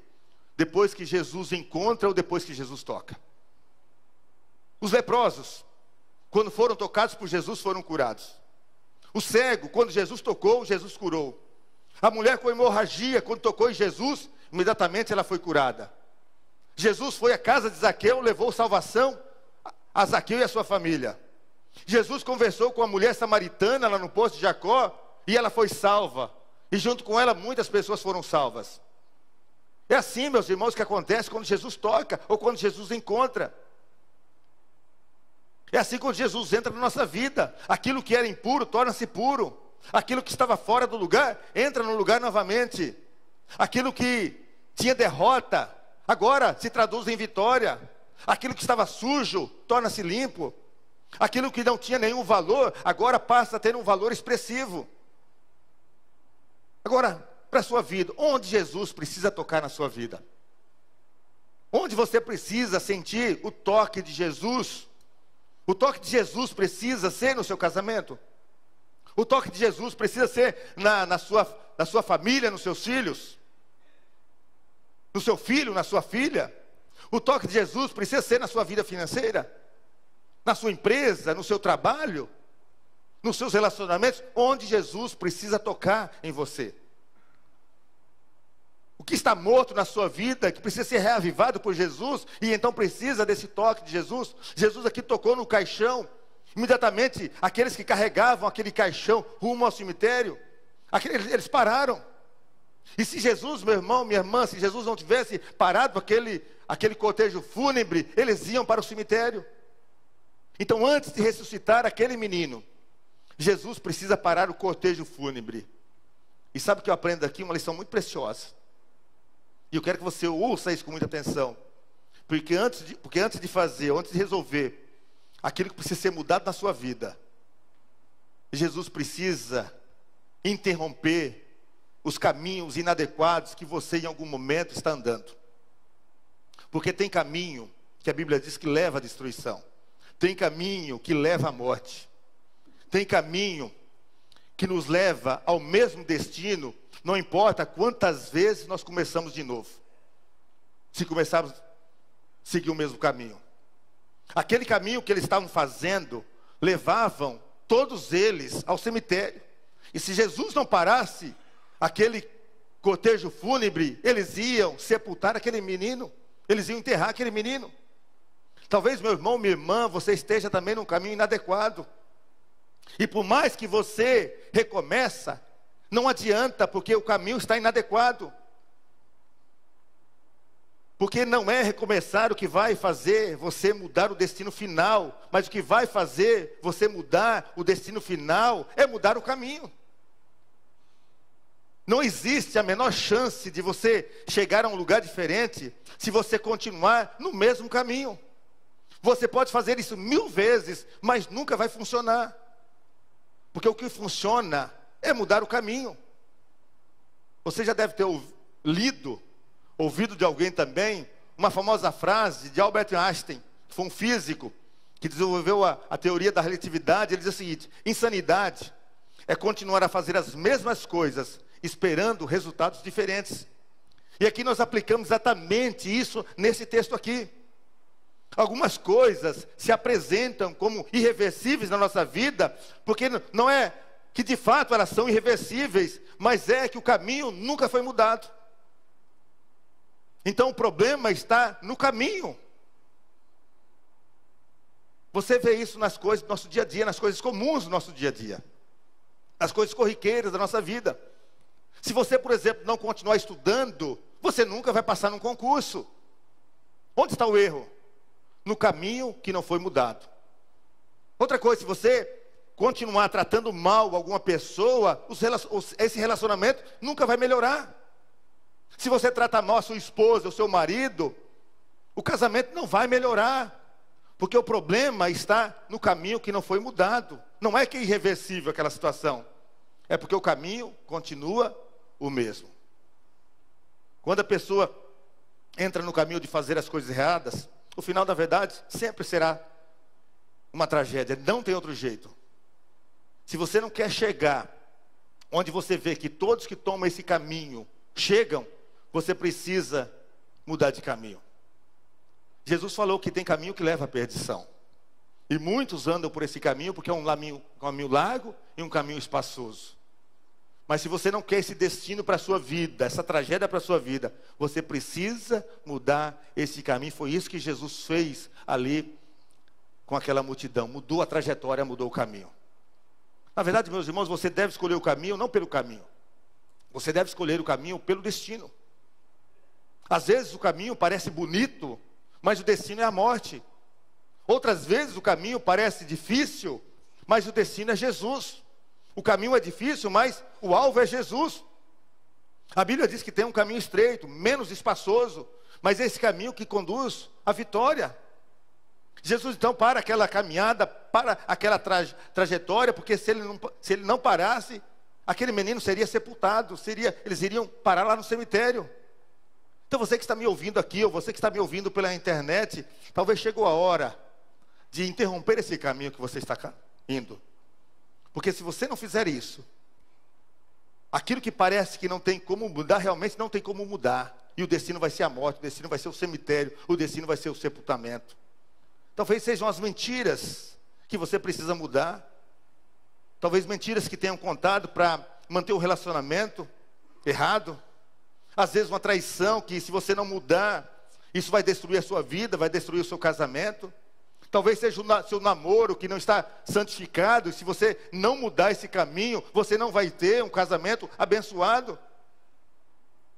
[SPEAKER 5] depois que Jesus encontra ou depois que Jesus toca. Os leprosos, quando foram tocados por Jesus, foram curados. O cego, quando Jesus tocou, Jesus curou. A mulher com hemorragia, quando tocou em Jesus, imediatamente ela foi curada. Jesus foi à casa de Zaqueu, levou salvação a Zaqueu e a sua família. Jesus conversou com a mulher samaritana lá no poço de Jacó e ela foi salva. E junto com ela muitas pessoas foram salvas. É assim, meus irmãos, que acontece quando Jesus toca ou quando Jesus encontra. É assim quando Jesus entra na nossa vida. Aquilo que era impuro torna-se puro. Aquilo que estava fora do lugar entra no lugar novamente. Aquilo que tinha derrota, agora se traduz em vitória. Aquilo que estava sujo torna-se limpo. Aquilo que não tinha nenhum valor, agora passa a ter um valor expressivo. Agora, para a sua vida, onde Jesus precisa tocar na sua vida? Onde você precisa sentir o toque de Jesus? O toque de Jesus precisa ser no seu casamento? O toque de Jesus precisa ser na sua família, nos seus filhos? No seu filho, na sua filha? O toque de Jesus precisa ser na sua vida financeira? Na sua empresa, no seu trabalho? Nos seus relacionamentos? Onde Jesus precisa tocar em você? O que está morto na sua vida, que precisa ser reavivado por Jesus, e então precisa desse toque de Jesus. Jesus aqui tocou no caixão. Imediatamente, aqueles que carregavam aquele caixão rumo ao cemitério, eles pararam. E se Jesus, meu irmão, minha irmã, se Jesus não tivesse parado aquele cortejo fúnebre, eles iam para o cemitério. Então, antes de ressuscitar aquele menino, Jesus precisa parar o cortejo fúnebre. E sabe o que eu aprendo aqui? Uma lição muito preciosa. E eu quero que você ouça isso com muita atenção. Porque antes de resolver aquilo que precisa ser mudado na sua vida, Jesus precisa interromper os caminhos inadequados que você em algum momento está andando. Porque tem caminho que a Bíblia diz que leva à destruição. Tem caminho que leva à morte. Tem caminho que nos leva ao mesmo destino, não importa quantas vezes nós começamos de novo. Se começarmos a seguir o mesmo caminho. Aquele caminho que eles estavam fazendo, levavam todos eles ao cemitério. E se Jesus não parasse aquele cortejo fúnebre, eles iam sepultar aquele menino. Eles iam enterrar aquele menino. Talvez, meu irmão, minha irmã, você esteja também num caminho inadequado. E por mais que você recomeça, não adianta, porque o caminho está inadequado. Porque não é recomeçar o que vai fazer você mudar o destino final, mas o que vai fazer você mudar o destino final é mudar o caminho. Não existe a menor chance de você chegar a um lugar diferente se você continuar no mesmo caminho. Você pode fazer isso 1000 vezes, mas nunca vai funcionar. Porque o que funciona é mudar o caminho. Você já deve ter ouvido de alguém também, uma famosa frase de Albert Einstein, que foi um físico, que desenvolveu a teoria da relatividade. Ele diz o seguinte: insanidade é continuar a fazer as mesmas coisas, esperando resultados diferentes. E aqui nós aplicamos exatamente isso nesse texto aqui. Algumas coisas se apresentam como irreversíveis na nossa vida, porque não é que de fato elas são irreversíveis, mas é que o caminho nunca foi mudado. Então o problema está no caminho. Você vê isso nas coisas do nosso dia a dia, nas coisas comuns do nosso dia a dia, as coisas corriqueiras da nossa vida. Se você, por exemplo, não continuar estudando, você nunca vai passar num concurso. Onde está o erro? No caminho que não foi mudado. Outra coisa, se você continuar tratando mal alguma pessoa, esse relacionamento nunca vai melhorar. Se você trata mal a sua esposa, o seu marido, o casamento não vai melhorar. Porque o problema está no caminho que não foi mudado. Não é que é irreversível aquela situação. É porque o caminho continua o mesmo. Quando a pessoa entra no caminho de fazer as coisas erradas, o final da verdade sempre será uma tragédia. Não tem outro jeito. Se você não quer chegar onde você vê que todos que tomam esse caminho chegam, você precisa mudar de caminho. Jesus falou que tem caminho que leva à perdição. E muitos andam por esse caminho porque é um caminho largo e um caminho espaçoso. Mas se você não quer esse destino para a sua vida, essa tragédia para a sua vida, você precisa mudar esse caminho. Foi isso que Jesus fez ali com aquela multidão. Mudou a trajetória, mudou o caminho. Na verdade, meus irmãos, você deve escolher o caminho não pelo caminho. Você deve escolher o caminho pelo destino. Às vezes o caminho parece bonito, mas o destino é a morte. Outras vezes o caminho parece difícil, mas o destino é Jesus. O caminho é difícil, mas o alvo é Jesus. A Bíblia diz que tem um caminho estreito, menos espaçoso, mas é esse caminho que conduz à vitória. Jesus então para aquela caminhada, para aquela trajetória, porque se ele não parasse, aquele menino seria sepultado, eles iriam parar lá no cemitério. Então você que está me ouvindo aqui, ou você que está me ouvindo pela internet, talvez chegou a hora de interromper esse caminho que você está indo. Porque se você não fizer isso, aquilo que parece que não tem como mudar, realmente não tem como mudar. E o destino vai ser a morte, o destino vai ser o cemitério, o destino vai ser o sepultamento. Talvez sejam as mentiras que você precisa mudar. Talvez mentiras que tenham contado para manter o relacionamento errado. Às vezes uma traição que, se você não mudar, isso vai destruir a sua vida, vai destruir o seu casamento. Talvez seja o seu namoro que não está santificado, e se você não mudar esse caminho, você não vai ter um casamento abençoado.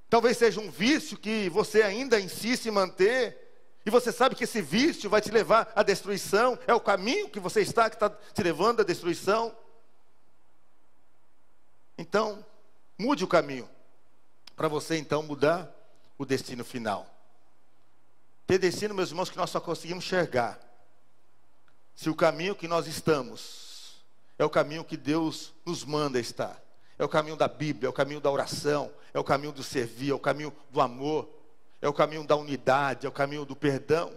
[SPEAKER 5] Talvez seja um vício que você ainda insiste em manter, e você sabe que esse vício vai te levar à destruição, é o caminho que você está, que está te levando à destruição. Então, mude o caminho, para você então mudar o destino final. Ter destino, meus irmãos, que nós só conseguimos enxergar se o caminho que nós estamos é o caminho que Deus nos manda estar. É o caminho da Bíblia, é o caminho da oração, é o caminho do servir, é o caminho do amor, é o caminho da unidade, é o caminho do perdão,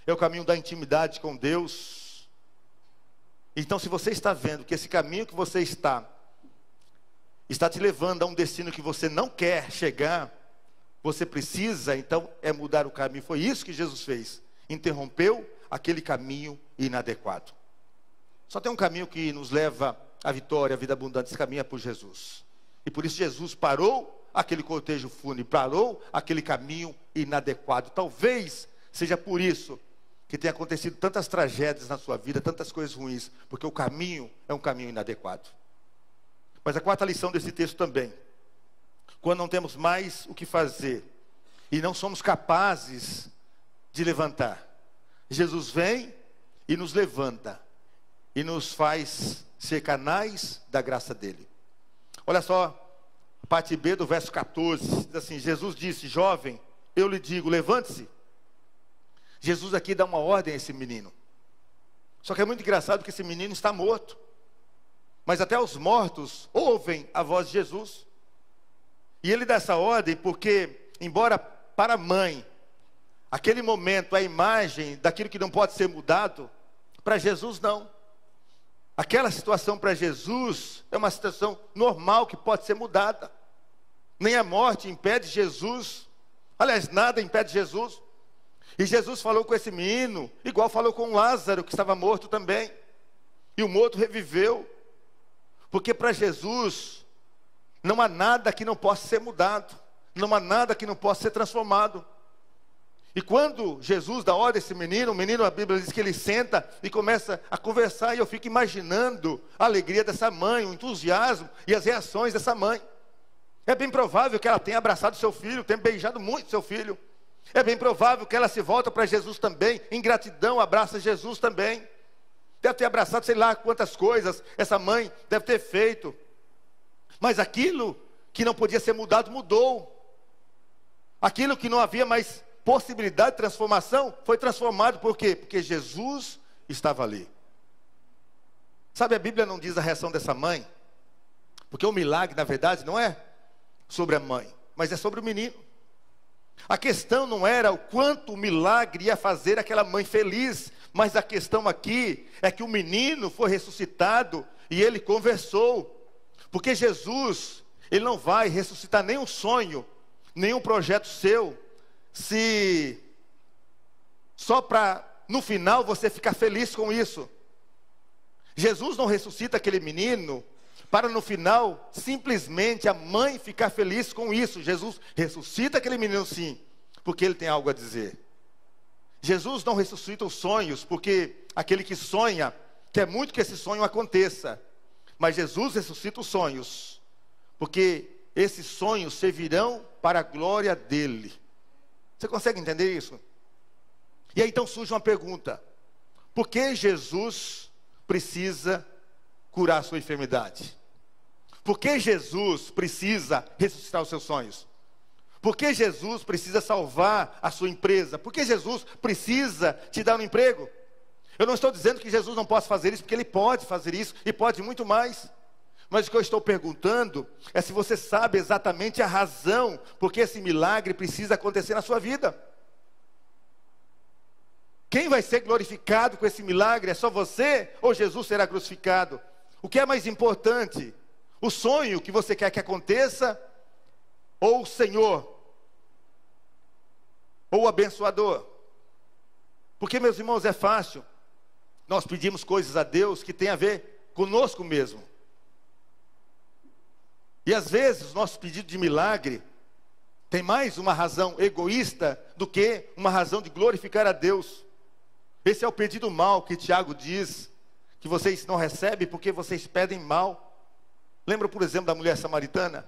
[SPEAKER 5] é o caminho da intimidade com Deus. Então, se você está vendo que esse caminho que você está te levando a um destino que você não quer chegar, você precisa, então, mudar o caminho. Foi isso que Jesus fez. Interrompeu aquele caminho inadequado. Só tem um caminho que nos leva à vitória, à vida abundante. Esse caminho é por Jesus. E por isso Jesus parou aquele cortejo fúnebre, parou aquele caminho inadequado. Talvez seja por isso que tenha acontecido tantas tragédias na sua vida, tantas coisas ruins, porque o caminho é um caminho inadequado. Mas a quarta lição desse texto também: quando não temos mais o que fazer e não somos capazes de levantar, Jesus vem e nos levanta e nos faz ser canais da graça dele. Olha só, a parte B do verso 14, diz assim: Jesus disse: jovem, eu lhe digo, levante-se. Jesus aqui dá uma ordem a esse menino. Só que é muito engraçado que esse menino está morto. Mas até os mortos ouvem a voz de Jesus. E ele dá essa ordem porque, embora para a mãe, aquele momento, a imagem daquilo que não pode ser mudado, para Jesus não. Aquela situação para Jesus é uma situação normal que pode ser mudada. Nem a morte impede Jesus. Aliás, nada impede Jesus. E Jesus falou com esse menino, igual falou com Lázaro, que estava morto também. E o morto reviveu. Porque para Jesus não há nada que não possa ser mudado. Não há nada que não possa ser transformado. E quando Jesus dá ordem a esse menino, o menino, a Bíblia diz que ele senta e começa a conversar, e eu fico imaginando a alegria dessa mãe, o entusiasmo e as reações dessa mãe. É bem provável que ela tenha abraçado seu filho, tenha beijado muito seu filho. É bem provável que ela se volta para Jesus também, em gratidão, abraça Jesus também. Deve ter abraçado sei lá quantas coisas essa mãe deve ter feito. Mas aquilo que não podia ser mudado, mudou. Aquilo que não havia mais possibilidade de transformação, foi transformado. Por quê? Porque Jesus estava ali. Sabe, a Bíblia não diz a reação dessa mãe, porque o milagre, na verdade, não é sobre a mãe, mas é sobre o menino. A questão não era o quanto o milagre ia fazer aquela mãe feliz, mas a questão aqui é que o menino foi ressuscitado e ele conversou. Porque Jesus, ele não vai ressuscitar nenhum sonho, nenhum projeto seu, se só para no final você ficar feliz com isso. Jesus não ressuscita aquele menino para no final simplesmente a mãe ficar feliz com isso. Jesus ressuscita aquele menino sim, porque ele tem algo a dizer. Jesus não ressuscita os sonhos, porque aquele que sonha quer muito que esse sonho aconteça. Mas Jesus ressuscita os sonhos, porque esses sonhos servirão para a glória dele. Você consegue entender isso? E aí então surge uma pergunta: por que Jesus precisa curar a sua enfermidade? Por que Jesus precisa ressuscitar os seus sonhos? Por que Jesus precisa salvar a sua empresa? Por que Jesus precisa te dar um emprego? Eu não estou dizendo que Jesus não possa fazer isso, porque Ele pode fazer isso e pode muito mais. Mas o que eu estou perguntando é se você sabe exatamente a razão por que esse milagre precisa acontecer na sua vida. Quem vai ser glorificado com esse milagre? É só você ou Jesus será crucificado? O que é mais importante? O sonho que você quer que aconteça? Ou o Senhor? Ou o abençoador? Porque, meus irmãos, é fácil nós pedimos coisas a Deus que tem a ver conosco mesmo. E às vezes o nosso pedido de milagre tem mais uma razão egoísta do que uma razão de glorificar a Deus. Esse é o pedido mal que Tiago diz, que vocês não recebem porque vocês pedem mal. Lembra, por exemplo, da mulher samaritana?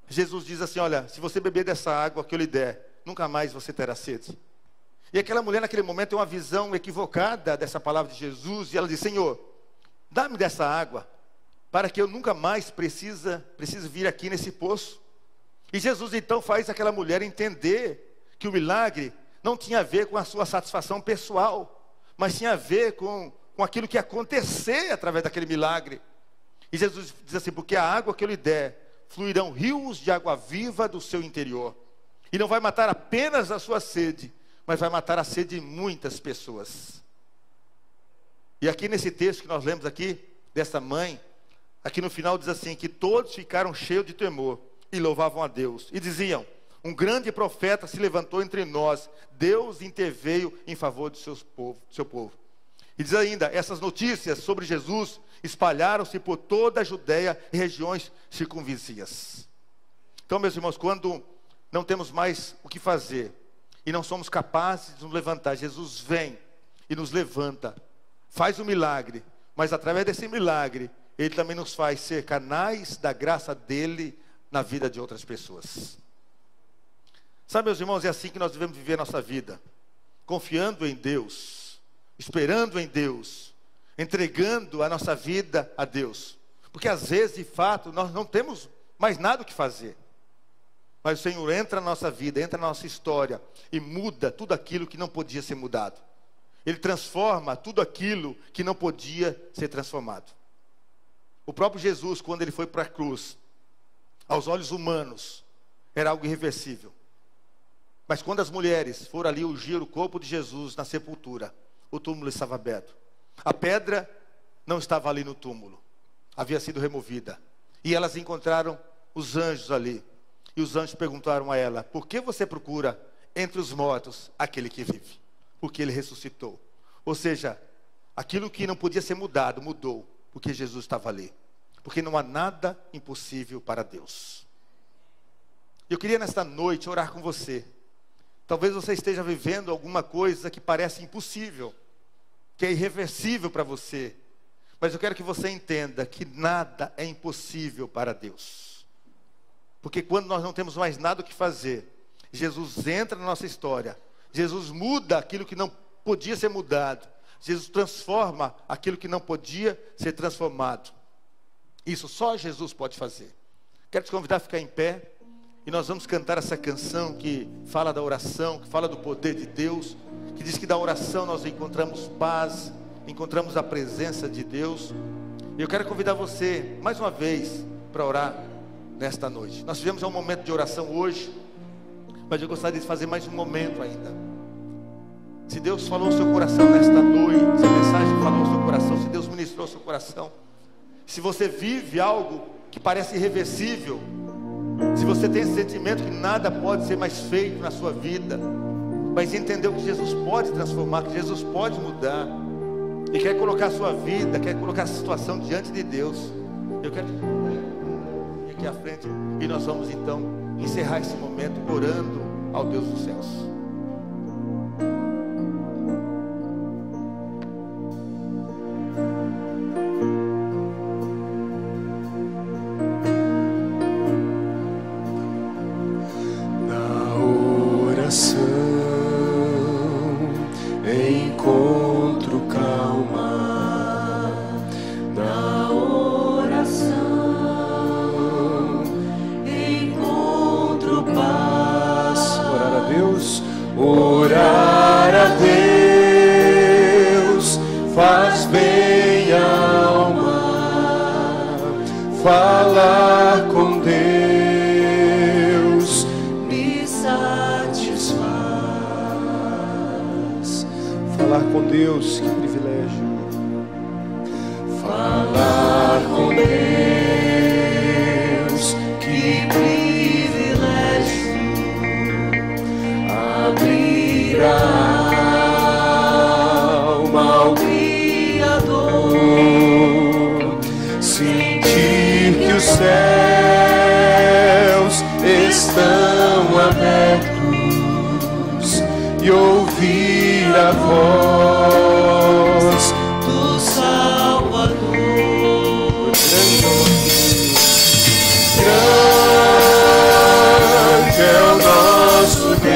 [SPEAKER 5] Jesus diz assim, olha, se você beber dessa água que eu lhe der, nunca mais você terá sede. E aquela mulher naquele momento tem uma visão equivocada dessa palavra de Jesus, e ela diz, Senhor, dá-me dessa água, para que eu nunca mais precise vir aqui nesse poço. E Jesus então faz aquela mulher entender que o milagre não tinha a ver com a sua satisfação pessoal, mas tinha a ver com aquilo que ia acontecer através daquele milagre. E Jesus diz assim, porque a água que eu lhe der, fluirão rios de água viva do seu interior. E não vai matar apenas a sua sede, mas vai matar a sede de muitas pessoas. E aqui nesse texto que nós lemos aqui, dessa mãe, aqui no final diz assim, que todos ficaram cheios de temor e louvavam a Deus. E diziam, um grande profeta se levantou entre nós, Deus interveio em favor do seu povo. E diz ainda, essas notícias sobre Jesus espalharam-se por toda a Judéia e regiões circunvizinhas. Então, meus irmãos, quando não temos mais o que fazer e não somos capazes de nos levantar, Jesus vem e nos levanta, faz um milagre, mas através desse milagre, Ele também nos faz ser canais da graça dEle na vida de outras pessoas. Sabe, meus irmãos, é assim que nós devemos viver a nossa vida, confiando em Deus, esperando em Deus, entregando a nossa vida a Deus, porque às vezes, de fato, nós não temos mais nada o que fazer, mas o Senhor entra na nossa vida, entra na nossa história e muda tudo aquilo que não podia ser mudado. Ele transforma tudo aquilo que não podia ser transformado. O próprio Jesus, quando Ele foi para a cruz, aos olhos humanos, era algo irreversível. Mas quando as mulheres foram ali ungir o corpo de Jesus na sepultura, o túmulo estava aberto. A pedra não estava ali no túmulo, havia sido removida. E elas encontraram os anjos ali. E os anjos perguntaram a ela, por que você procura entre os mortos aquele que vive? Porque Ele ressuscitou. Ou seja, aquilo que não podia ser mudado, mudou, porque Jesus estava ali. Porque não há nada impossível para Deus. Eu queria nesta noite orar com você. Talvez você esteja vivendo alguma coisa que parece impossível, que é irreversível para você. Mas eu quero que você entenda que nada é impossível para Deus. Porque quando nós não temos mais nada o que fazer, Jesus entra na nossa história. Jesus muda aquilo que não podia ser mudado. Jesus transforma aquilo que não podia ser transformado. Isso só Jesus pode fazer. Quero te convidar a ficar em pé. E nós vamos cantar essa canção que fala da oração, que fala do poder de Deus, que diz que da oração nós encontramos paz, encontramos a presença de Deus. E eu quero convidar você, mais uma vez, para orar nesta noite. Nós tivemos um momento de oração hoje, mas eu gostaria de fazer mais um momento ainda. Se Deus falou ao seu coração nesta noite, se a mensagem falou ao seu coração, se Deus ministrou ao seu coração, se você vive algo que parece irreversível, se você tem esse sentimento que nada pode ser mais feito na sua vida, mas entendeu que Jesus pode transformar, que Jesus pode mudar, e quer colocar a sua vida, quer colocar a situação diante de Deus, eu quero ir aqui à frente, e nós vamos então encerrar esse momento orando ao Deus dos céus.
[SPEAKER 2] Encontro calma, na oração
[SPEAKER 1] Falar com Deus, que privilégio.
[SPEAKER 2] Falar com Deus, que privilégio. Abrir a alma ao Criador, sentir que os céus estão abertos e ouvir a voz do Salvador. Grande é o nosso Deus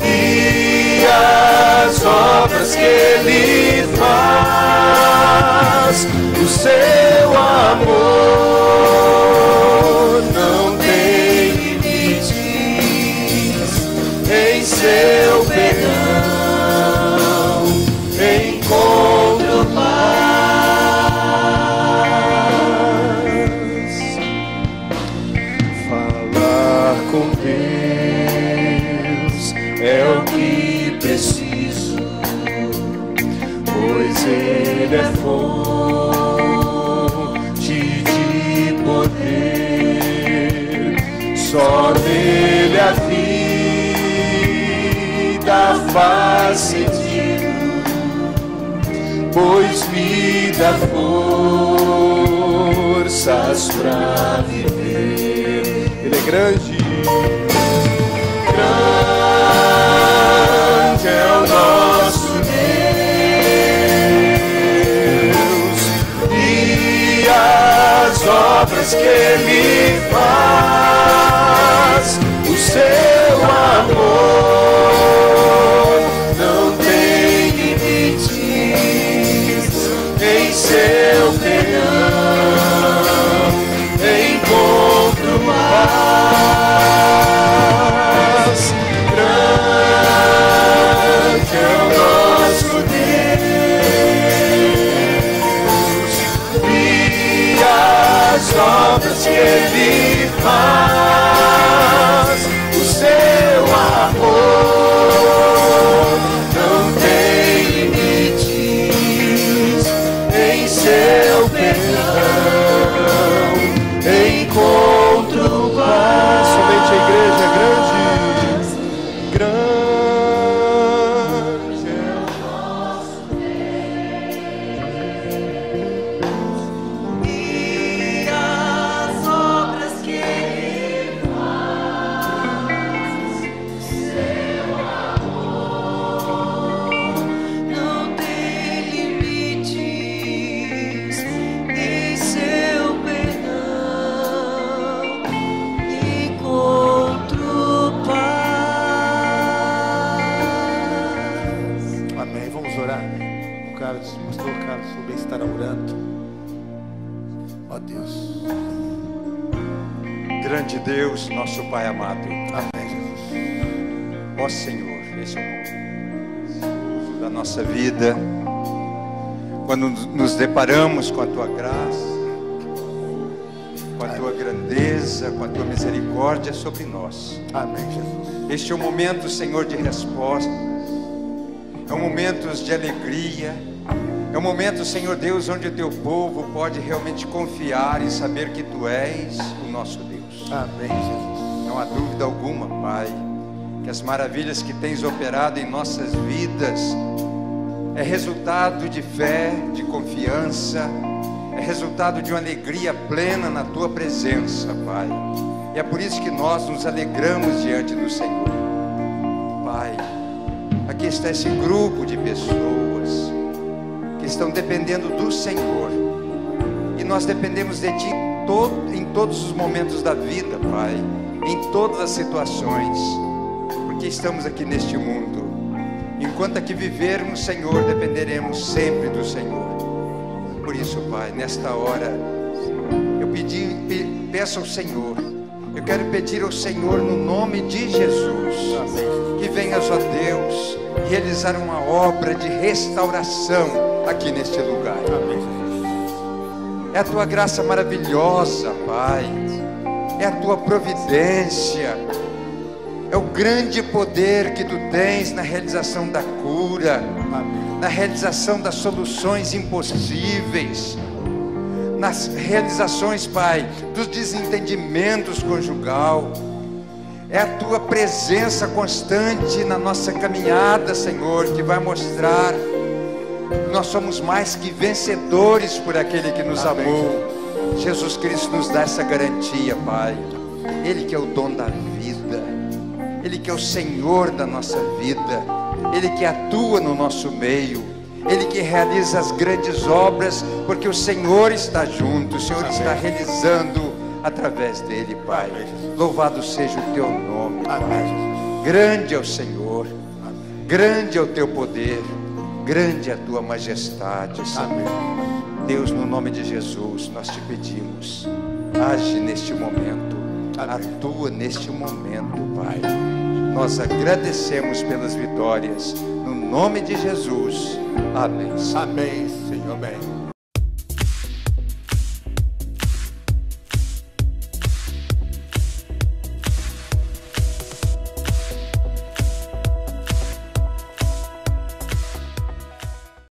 [SPEAKER 2] e as obras que Ele faz, o seu amor não tem limites, em seu perdão encontro paz. Falar com Deus é o que preciso, pois Ele é fonte de poder, só nele a vida faz sentido, pois me dá forças pra viver.
[SPEAKER 1] Ele é grande.
[SPEAKER 2] Grande é o nosso Deus e as obras que Ele faz, o seu amor não tem limites, em seu perdão encontro paz. Grande é o nosso Deus e as obras que Ele faz, o seu amor não tem limites, em seu perdão encontro paz.
[SPEAKER 1] Somente a igreja é grande. Grande é o nosso
[SPEAKER 4] E as obras que Ele faz, seu amor não tem limites, em seu perdão encontro paz.
[SPEAKER 5] Amém. Vamos orar. O pastor Carlos Rubens estará orando. Ó Deus.
[SPEAKER 6] Grande Deus, nosso Pai amado.
[SPEAKER 5] Amém, Jesus.
[SPEAKER 6] Ó Senhor, esse é o momento da nossa vida, quando nos deparamos com a Tua graça, com a Tua grandeza, com a Tua misericórdia sobre nós.
[SPEAKER 5] Amém, Jesus.
[SPEAKER 6] Este é o momento, Senhor, de resposta. É um momento de alegria. É um momento, Senhor Deus, onde o Teu povo pode realmente confiar e saber que Tu és o nosso Deus.
[SPEAKER 5] Amém, Jesus.
[SPEAKER 6] Não há dúvida alguma, Pai, que as maravilhas que Tens operado em nossas vidas é resultado de fé, de confiança, é resultado de uma alegria plena na Tua presença, Pai. E é por isso que nós nos alegramos diante do Senhor. Pai, aqui está esse grupo de pessoas que estão dependendo do Senhor, e nós dependemos de Ti em todos os momentos da vida, Pai, em todas as situações, porque estamos aqui neste mundo. Enquanto aqui vivermos, Senhor, dependeremos sempre do Senhor. Por isso, Pai, nesta hora eu peço ao Senhor, eu quero pedir ao Senhor no nome de Jesus, que venhas, ó Deus, realizar uma obra de restauração aqui neste lugar. É a Tua graça maravilhosa, Pai, é a Tua providência, é o grande poder que Tu tens na realização da cura, na realização das soluções impossíveis, nas realizações, Pai, dos desentendimentos conjugal. É a Tua presença constante na nossa caminhada, Senhor, que vai mostrar que nós somos mais que vencedores por aquele que nos amou. Jesus Cristo nos dá essa garantia, Pai. Ele que é o dono da vida, Ele que é o Senhor da nossa vida, Ele que atua no nosso meio, Ele que realiza as grandes obras, porque o Senhor está junto, o Senhor está realizando através dele, Pai. Louvado seja o Teu nome, Pai. Grande é o Senhor, grande é o Teu poder, grande é a Tua majestade, Senhor. Deus, no nome de Jesus, nós Te pedimos, age neste momento, atua neste momento, Pai. Nós agradecemos pelas vitórias, no nome de Jesus. Amém.
[SPEAKER 5] Amém, Senhor, amém.